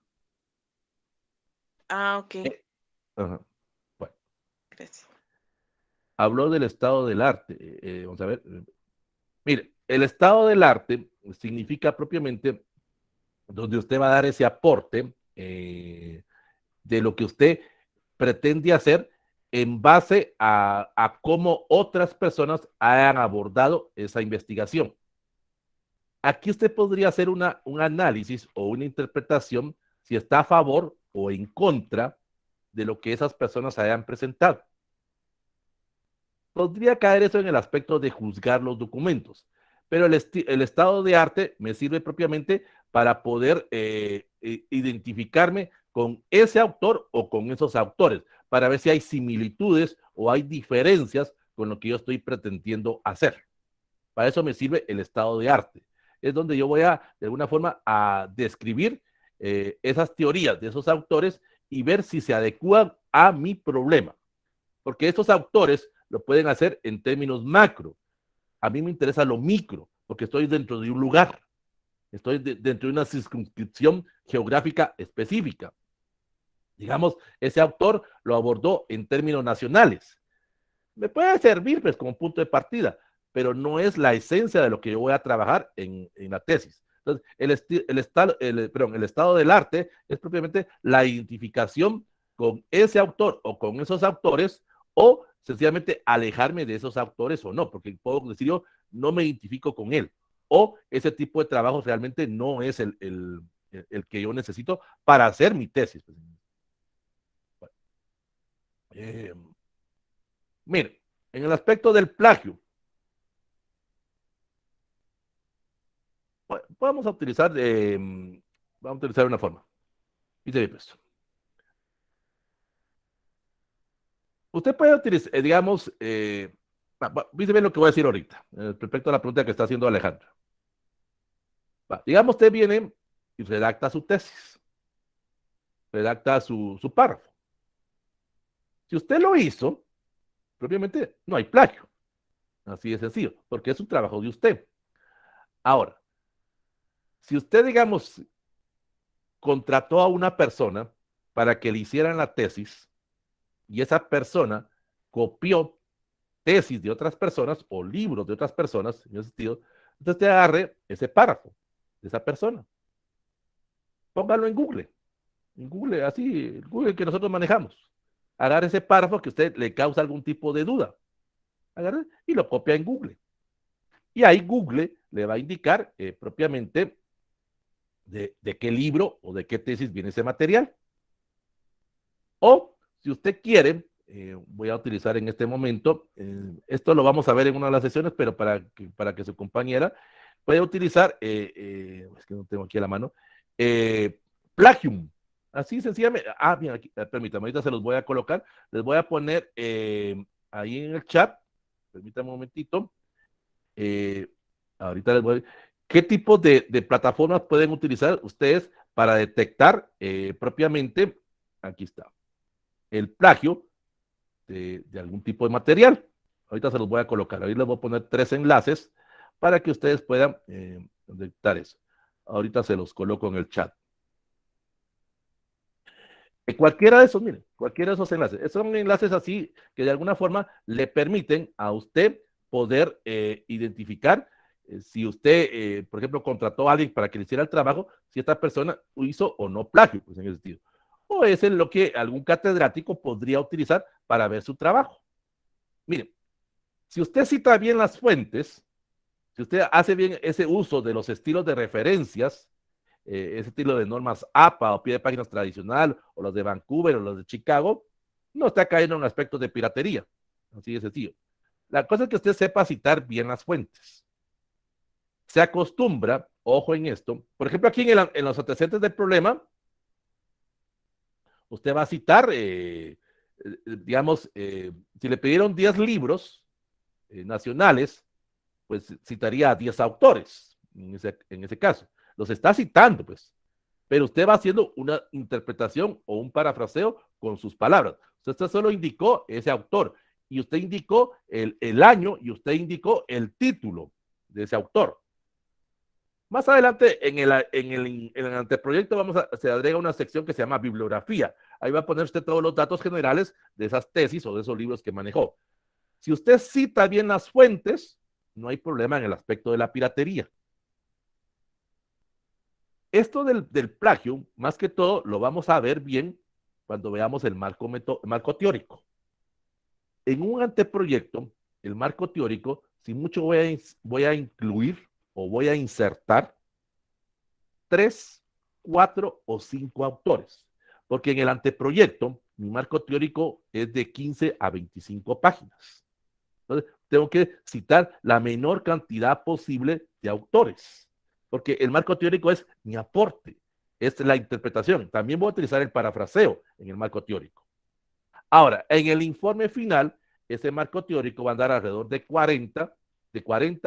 Ah, ok. Ajá. Bueno, Gracias. habló del estado del arte. Vamos a ver. Mire, el estado del arte significa propiamente donde usted va a dar ese aporte de lo que usted pretende hacer en base a cómo otras personas hayan abordado esa investigación. Aquí usted podría hacer un análisis o una interpretación si está a favor o en contra de lo que esas personas hayan presentado. Podría caer eso en el aspecto de juzgar los documentos, pero el estado de arte me sirve propiamente para poder identificarme con ese autor o con esos autores, para ver si hay similitudes o hay diferencias con lo que yo estoy pretendiendo hacer. Para eso me sirve el estado de arte. Es donde yo voy de alguna forma, a describir esas teorías de esos autores y ver si se adecúan a mi problema. Porque estos autores lo pueden hacer en términos macro. A mí me interesa lo micro, porque estoy dentro de un lugar, estoy dentro de una circunscripción geográfica específica. Digamos, ese autor lo abordó en términos nacionales. Me puede servir pues como punto de partida, pero no es la esencia de lo que yo voy a trabajar en la tesis. Entonces, el estado del arte es propiamente la identificación con ese autor o con esos autores, o sencillamente alejarme de esos autores o no, porque puedo decir yo, no me identifico con él, o ese tipo de trabajo realmente no es el que yo necesito para hacer mi tesis. Eh, Mire, en el aspecto del plagio, vamos a utilizar, una forma. Dice, pues, usted puede utilizar, digamos, dice bien lo que voy a decir ahorita, respecto a la pregunta que está haciendo Alejandra. Digamos, usted viene y redacta su tesis, redacta su párrafo. Si usted lo hizo, propiamente no hay plagio. Así de sencillo, porque es un trabajo de usted. Ahora, si usted, digamos, contrató a una persona para que le hicieran la tesis y esa persona copió tesis de otras personas o libros de otras personas, en ese sentido, entonces te agarre ese párrafo de esa persona. Póngalo en Google, así, el Google que nosotros manejamos. Agarre ese párrafo que a usted le causa algún tipo de duda. Agarre y lo copia en Google. Y ahí Google le va a indicar propiamente de qué libro o de qué tesis viene ese material. O, si usted quiere, voy a utilizar en este momento, esto lo vamos a ver en una de las sesiones, pero para que su compañera pueda utilizar, es que no tengo aquí a la mano, Plagium. Así sencillamente, mira, aquí, permítame, ahorita se los voy a colocar, les voy a poner ahí en el chat, permítame un momentito, ahorita les voy a... ¿Qué tipo de plataformas pueden utilizar ustedes para detectar propiamente, aquí está, el plagio de algún tipo de material? Ahorita se los voy a colocar, ahí les voy a poner 3 enlaces para que ustedes puedan detectar eso. Ahorita se los coloco en el chat. Cualquiera de esos, miren, cualquiera de esos enlaces. Son enlaces así que de alguna forma le permiten a usted poder identificar si usted, por ejemplo, contrató a alguien para que le hiciera el trabajo, si esta persona hizo o no plagio, pues en ese sentido. O es lo que algún catedrático podría utilizar para ver su trabajo. Miren, si usted cita bien las fuentes, si usted hace bien ese uso de los estilos de referencias, ese estilo de normas APA o pie de páginas tradicional, o los de Vancouver o los de Chicago, no está cayendo en aspectos de piratería. Así de sencillo. La cosa es que usted sepa citar bien las fuentes. Se acostumbra, ojo en esto, por ejemplo, aquí en los antecedentes del problema, usted va a citar, digamos, si le pidieron 10 libros nacionales, pues citaría a 10 autores en ese caso. Los está citando, pues. Pero usted va haciendo una interpretación o un parafraseo con sus palabras. Usted solo indicó ese autor y usted indicó el año y usted indicó el título de ese autor. Más adelante, en el anteproyecto, se agrega una sección que se llama bibliografía. Ahí va a poner usted todos los datos generales de esas tesis o de esos libros que manejó. Si usted cita bien las fuentes, no hay problema en el aspecto de la piratería. Esto del plagio, más que todo, lo vamos a ver bien cuando veamos el marco teórico. En un anteproyecto, el marco teórico, si mucho voy a incluir o voy a insertar 3, 4 o 5 autores. Porque en el anteproyecto, mi marco teórico es de 15 a 25 páginas. Entonces, tengo que citar la menor cantidad posible de autores, porque el marco teórico es mi aporte, es la interpretación. También voy a utilizar el parafraseo en el marco teórico. Ahora, en el informe final, ese marco teórico va a andar alrededor de 40,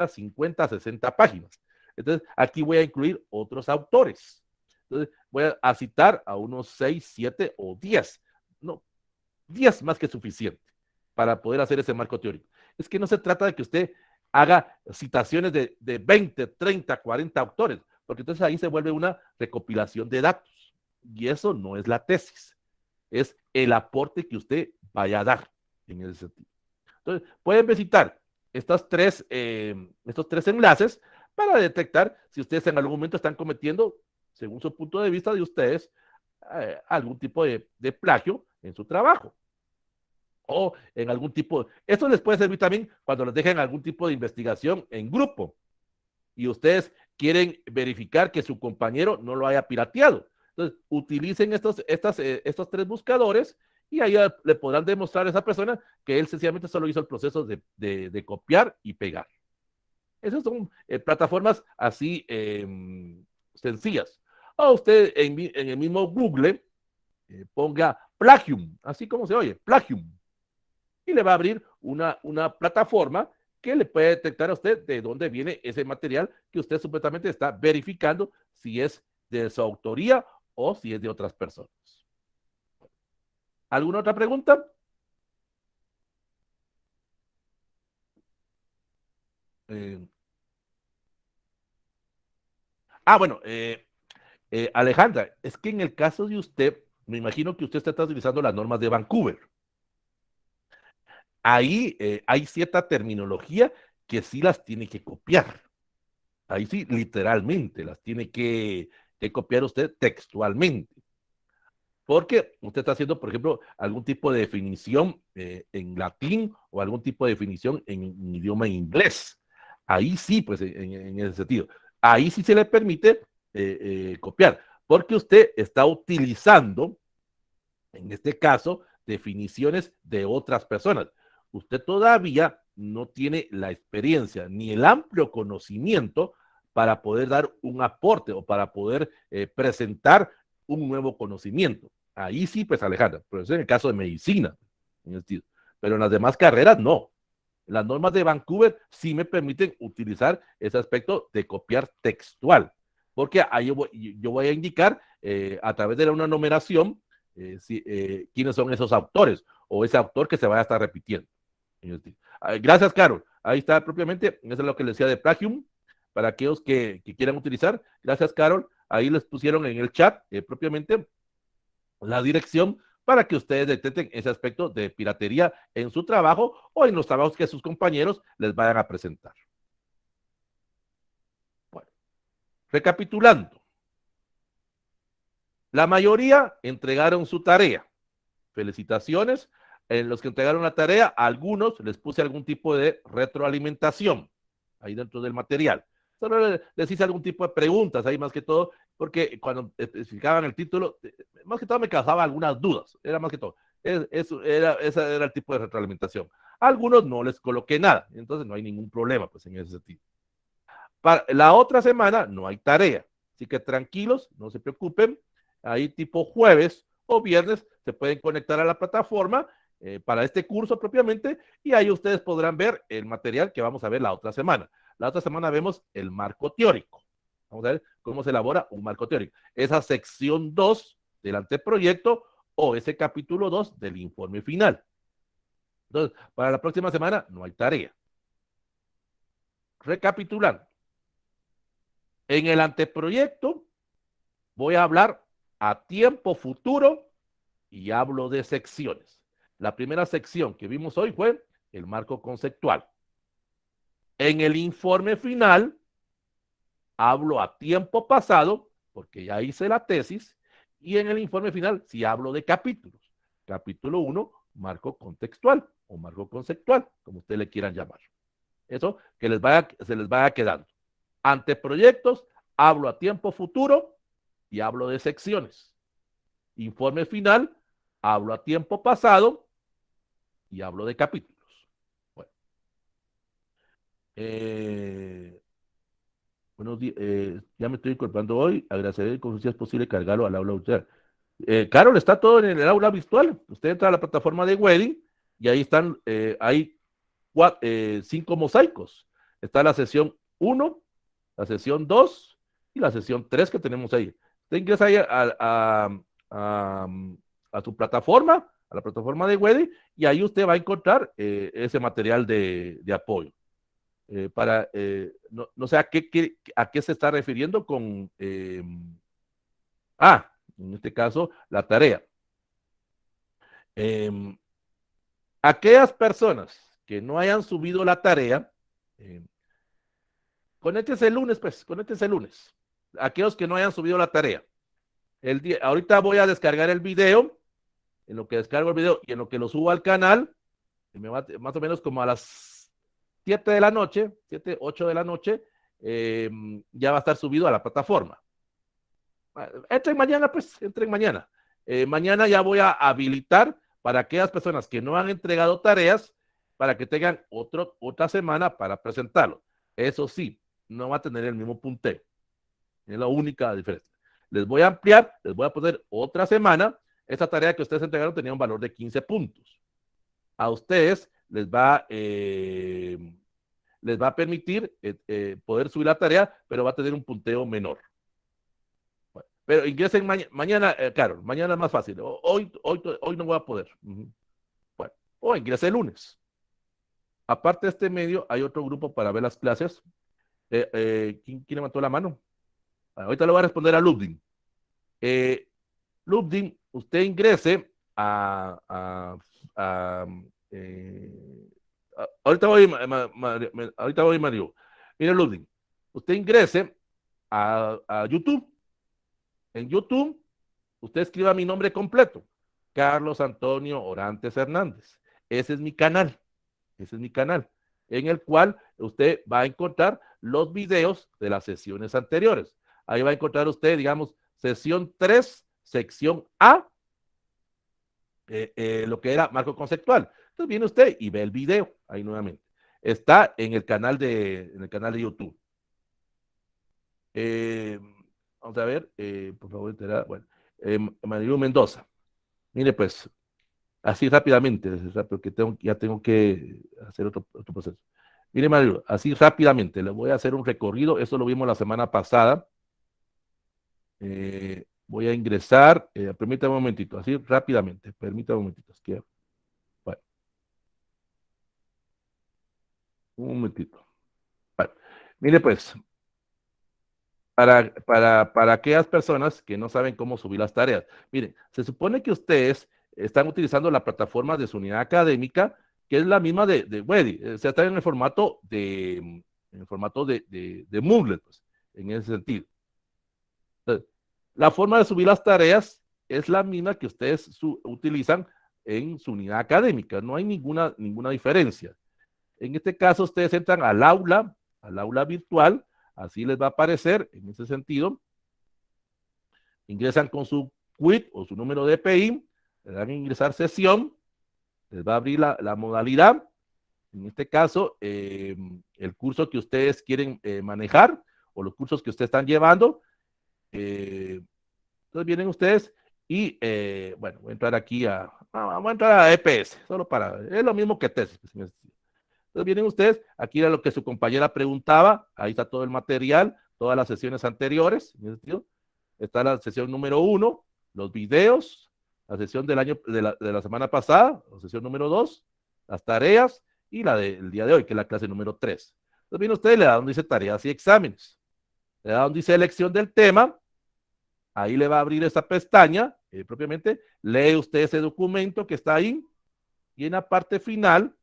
50, 60 páginas. Entonces, aquí voy a incluir otros autores. Entonces, voy a citar a unos 6, 7 o 10. No, 10 más que suficiente para poder hacer ese marco teórico. Es que no se trata de que usted haga citaciones de 20, 30, 40 autores, porque entonces ahí se vuelve una recopilación de datos. Y eso no es la tesis, es el aporte que usted vaya a dar en ese sentido. Entonces, pueden visitar estos 3 enlaces para detectar si ustedes en algún momento están cometiendo, según su punto de vista de ustedes, algún tipo de plagio en su trabajo. O en algún tipo, esto les puede servir también cuando les dejen algún tipo de investigación en grupo y ustedes quieren verificar que su compañero no lo haya pirateado. Entonces, utilicen estos 3 buscadores y ahí le podrán demostrar a esa persona que él sencillamente solo hizo el proceso de copiar y pegar. Esas son plataformas así sencillas. O usted en el mismo Google ponga Plagium, así como se oye, Plagium, y le va a abrir una plataforma que le puede detectar a usted de dónde viene ese material que usted supuestamente está verificando si es de su autoría o si es de otras personas. ¿Alguna otra pregunta? Eh, bueno, Alejandra, es que en el caso de usted, me imagino que usted está utilizando las normas de Vancouver. Ahí hay cierta terminología que sí las tiene que copiar. Ahí sí, literalmente, las tiene que copiar usted textualmente. Porque usted está haciendo, por ejemplo, algún tipo de definición en latín o algún tipo de definición en idioma inglés. Ahí sí, pues, en ese sentido. Ahí sí se le permite copiar, porque usted está utilizando, en este caso, definiciones de otras personas. Usted todavía no tiene la experiencia ni el amplio conocimiento para poder dar un aporte o para poder presentar un nuevo conocimiento. Ahí sí, pues Alejandra, pero eso es en el caso de medicina, pero en las demás carreras no. Las normas de Vancouver sí me permiten utilizar ese aspecto de copiar textual, porque ahí yo voy a indicar a través de una numeración quiénes son esos autores o ese autor que se vaya a estar repitiendo. Gracias, Carol. Ahí está propiamente, eso es lo que les decía de Plagium, para aquellos que quieran utilizar. Gracias, Carol. Ahí les pusieron en el chat propiamente la dirección para que ustedes detecten ese aspecto de piratería en su trabajo o en los trabajos que sus compañeros les vayan a presentar. Bueno, recapitulando. La mayoría entregaron su tarea. Felicitaciones. En los que entregaron la tarea, a algunos les puse algún tipo de retroalimentación ahí dentro del material. Solo les hice algún tipo de preguntas ahí más que todo, porque cuando especificaban el título, más que todo me causaba algunas dudas. Era más que todo. Ese era el tipo de retroalimentación. A algunos no les coloqué nada, entonces no hay ningún problema pues en ese sentido. Para la otra semana no hay tarea, así que tranquilos, no se preocupen. Ahí tipo jueves o viernes se pueden conectar a la plataforma para este curso propiamente y ahí ustedes podrán ver el material que vamos a ver la otra semana. La otra semana vemos el marco teórico. Vamos a ver cómo se elabora un marco teórico. Esa sección 2 del anteproyecto o ese capítulo 2 del informe final. Entonces, para la próxima semana no hay tarea. Recapitulando. En el anteproyecto voy a hablar a tiempo futuro y hablo de secciones. La primera sección que vimos hoy fue el marco conceptual. En el informe final hablo a tiempo pasado, porque ya hice la tesis, y en el informe final sí hablo de capítulos. Capítulo 1, marco contextual o marco conceptual, como ustedes le quieran llamar. Eso que se les vaya quedando. Anteproyectos, hablo a tiempo futuro y hablo de secciones. Informe final, hablo a tiempo pasado y hablo de capítulos. Bueno, buenos días, ya me estoy incorporando hoy. Agradeceré con si es posible cargarlo al aula virtual. Carol, está todo en el aula virtual. Usted entra a la plataforma de Wedding y ahí están, hay 5 mosaicos. Está la sesión 1, la sesión 2 y la sesión 3 que tenemos ahí. Usted ingresa ahí a su plataforma, a la plataforma de Wedding, y ahí usted va a encontrar ese material de apoyo. No sé a qué se está refiriendo con, en este caso, la tarea. Aquellas personas que no hayan subido la tarea, conéctense el lunes, pues, conéctense el lunes. Aquellos que no hayan subido la tarea. Ahorita voy a descargar el video, en lo que descargo el video y en lo que lo subo al canal, más o menos como a las 7 de la noche, 7, 8 de la noche, ya va a estar subido a la plataforma. Entren mañana, pues, entren mañana. Mañana ya voy a habilitar para aquellas personas que no han entregado tareas, para que tengan otra semana para presentarlo. Eso sí, no va a tener el mismo punteo. Es la única diferencia. Les voy a ampliar, les voy a poner otra semana. Esta tarea que ustedes entregaron tenía un valor de 15 puntos. A ustedes les va a permitir poder subir la tarea, pero va a tener un punteo menor. Bueno, pero ingresen mañana, Carol, mañana es más fácil. Hoy no voy a poder. Bueno, o ingrese el lunes. Aparte de este medio, hay otro grupo para ver las clases. ¿Quién levantó la mano? Ahorita le voy a responder a Ludwig. Ludwig, usted ingrese ahorita voy, Mario. Mire, Ludwig, usted ingrese a YouTube. En YouTube, usted escriba mi nombre completo, Carlos Antonio Orantes Hernández. Ese es mi canal. Ese es mi canal, en el cual usted va a encontrar los videos de las sesiones anteriores. ahí va a encontrar usted, digamos, sesión 3, sección A, lo que era marco conceptual. Entonces viene usted y ve el video ahí nuevamente. Está en el canal de YouTube. Vamos a ver, por favor, bueno, Marilu Mendoza. Mire, pues, así rápidamente, porque ya tengo que hacer otro proceso. Mire, Marilu, así rápidamente, le voy a hacer un recorrido. Eso lo vimos la semana pasada. Voy a ingresar, permítame un momentito, así rápidamente, permítame un momentito. Bueno, un momentito. Bueno, mire, pues, para aquellas personas que no saben cómo subir las tareas. Miren, se supone que ustedes están utilizando la plataforma de su unidad académica, que es la misma de Wedi, o sea, está en el formato de Moodle, pues, en ese sentido. Entonces, la forma de subir las tareas es la misma que ustedes utilizan en su unidad académica, no hay ninguna diferencia. En este caso, ustedes entran al aula virtual, así les va a aparecer en ese sentido. Ingresan con su quit o su número de EPI, le dan a ingresar sesión, les va a abrir la modalidad. En este caso, el curso que ustedes quieren manejar o los cursos que ustedes están llevando. Entonces vienen ustedes y, bueno, voy a entrar aquí vamos a entrar a EPS, solo es lo mismo que tesis. Entonces vienen ustedes, aquí era lo que su compañera preguntaba, ahí está todo el material, todas las sesiones anteriores, en ese sentido. Está la sesión número 1, los videos, la sesión de la semana pasada, la sesión número 2, las tareas y la del día de hoy, que es la clase número 3. Entonces viene usted y le da donde dice tareas y exámenes. Le da donde dice elección del tema, ahí le va a abrir esa pestaña, propiamente, lee usted ese documento que está ahí y en la parte final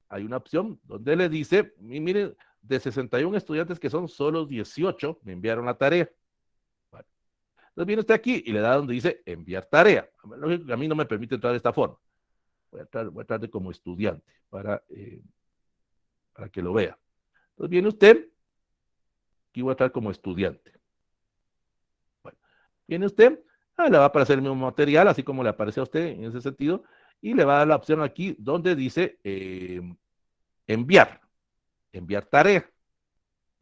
hay una opción donde le dice, miren, de 61 estudiantes que son solo 18 me enviaron la tarea. Bueno, entonces viene usted aquí y le da donde dice enviar tarea. A mí no me permite entrar de esta forma. Voy a entrar de como estudiante para que lo vea. Entonces viene usted, aquí voy a entrar como estudiante. Bueno, viene usted, le va a aparecer el mismo material, así como le aparece a usted en ese sentido, y le va a dar la opción aquí donde dice enviar tarea.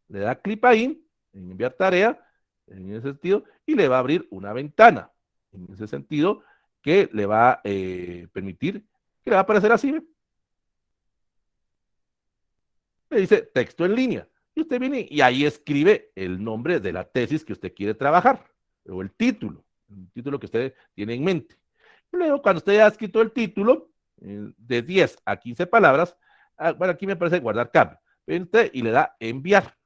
Le da clic ahí, en enviar tarea, en ese sentido, y le va a abrir una ventana, en ese sentido, que le va a permitir, que le va a aparecer así, ¿ve? Le dice texto en línea, y usted viene y ahí escribe el nombre de la tesis que usted quiere trabajar, o el título que usted tiene en mente. Y luego, cuando usted ha escrito el título, de 10 a 15 palabras, bueno, aquí me parece guardar cambio, viene usted y le da enviar.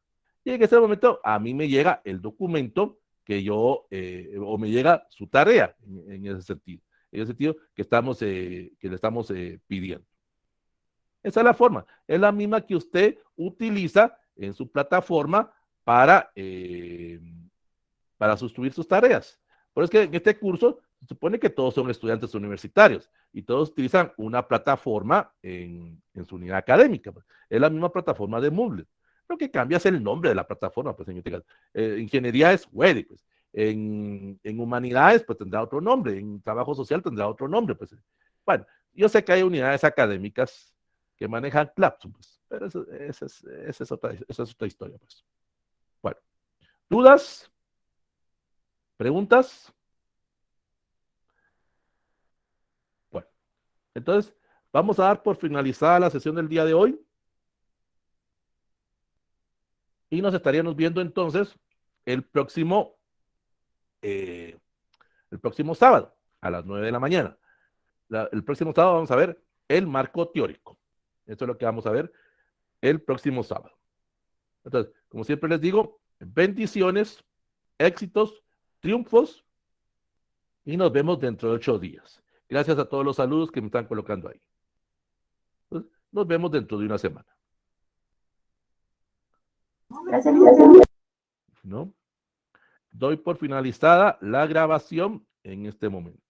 Y en ese momento a mí me llega el documento que o me llega su tarea en ese sentido. En ese sentido que le estamos pidiendo. Esa es la forma. Es la misma que usted utiliza en su plataforma para sustituir sus tareas. Por eso es que en este curso se supone que todos son estudiantes universitarios y todos utilizan una plataforma en su unidad académica. Es la misma plataforma de Moodle. Lo que cambia es el nombre de la plataforma, pues en este caso. Ingeniería es WEDI, pues. En humanidades, pues tendrá otro nombre. En trabajo social tendrá otro nombre, pues. Bueno, yo sé que hay unidades académicas que manejan Clapsum, pues, pero esa es otra historia, pues. Bueno, ¿dudas? ¿Preguntas? Bueno, entonces vamos a dar por finalizada la sesión del día de hoy y nos estaríamos viendo entonces el próximo, eh, el próximo sábado a las 9 de la mañana. El próximo sábado vamos a ver el marco teórico. Esto es lo que vamos a ver el próximo sábado. Entonces, como siempre les digo, bendiciones, éxitos, triunfos y nos vemos dentro de 8 días. Gracias a todos los saludos que me están colocando ahí. Entonces, nos vemos dentro de una semana. Gracias, gracias. ¿No? Doy por finalizada la grabación en este momento.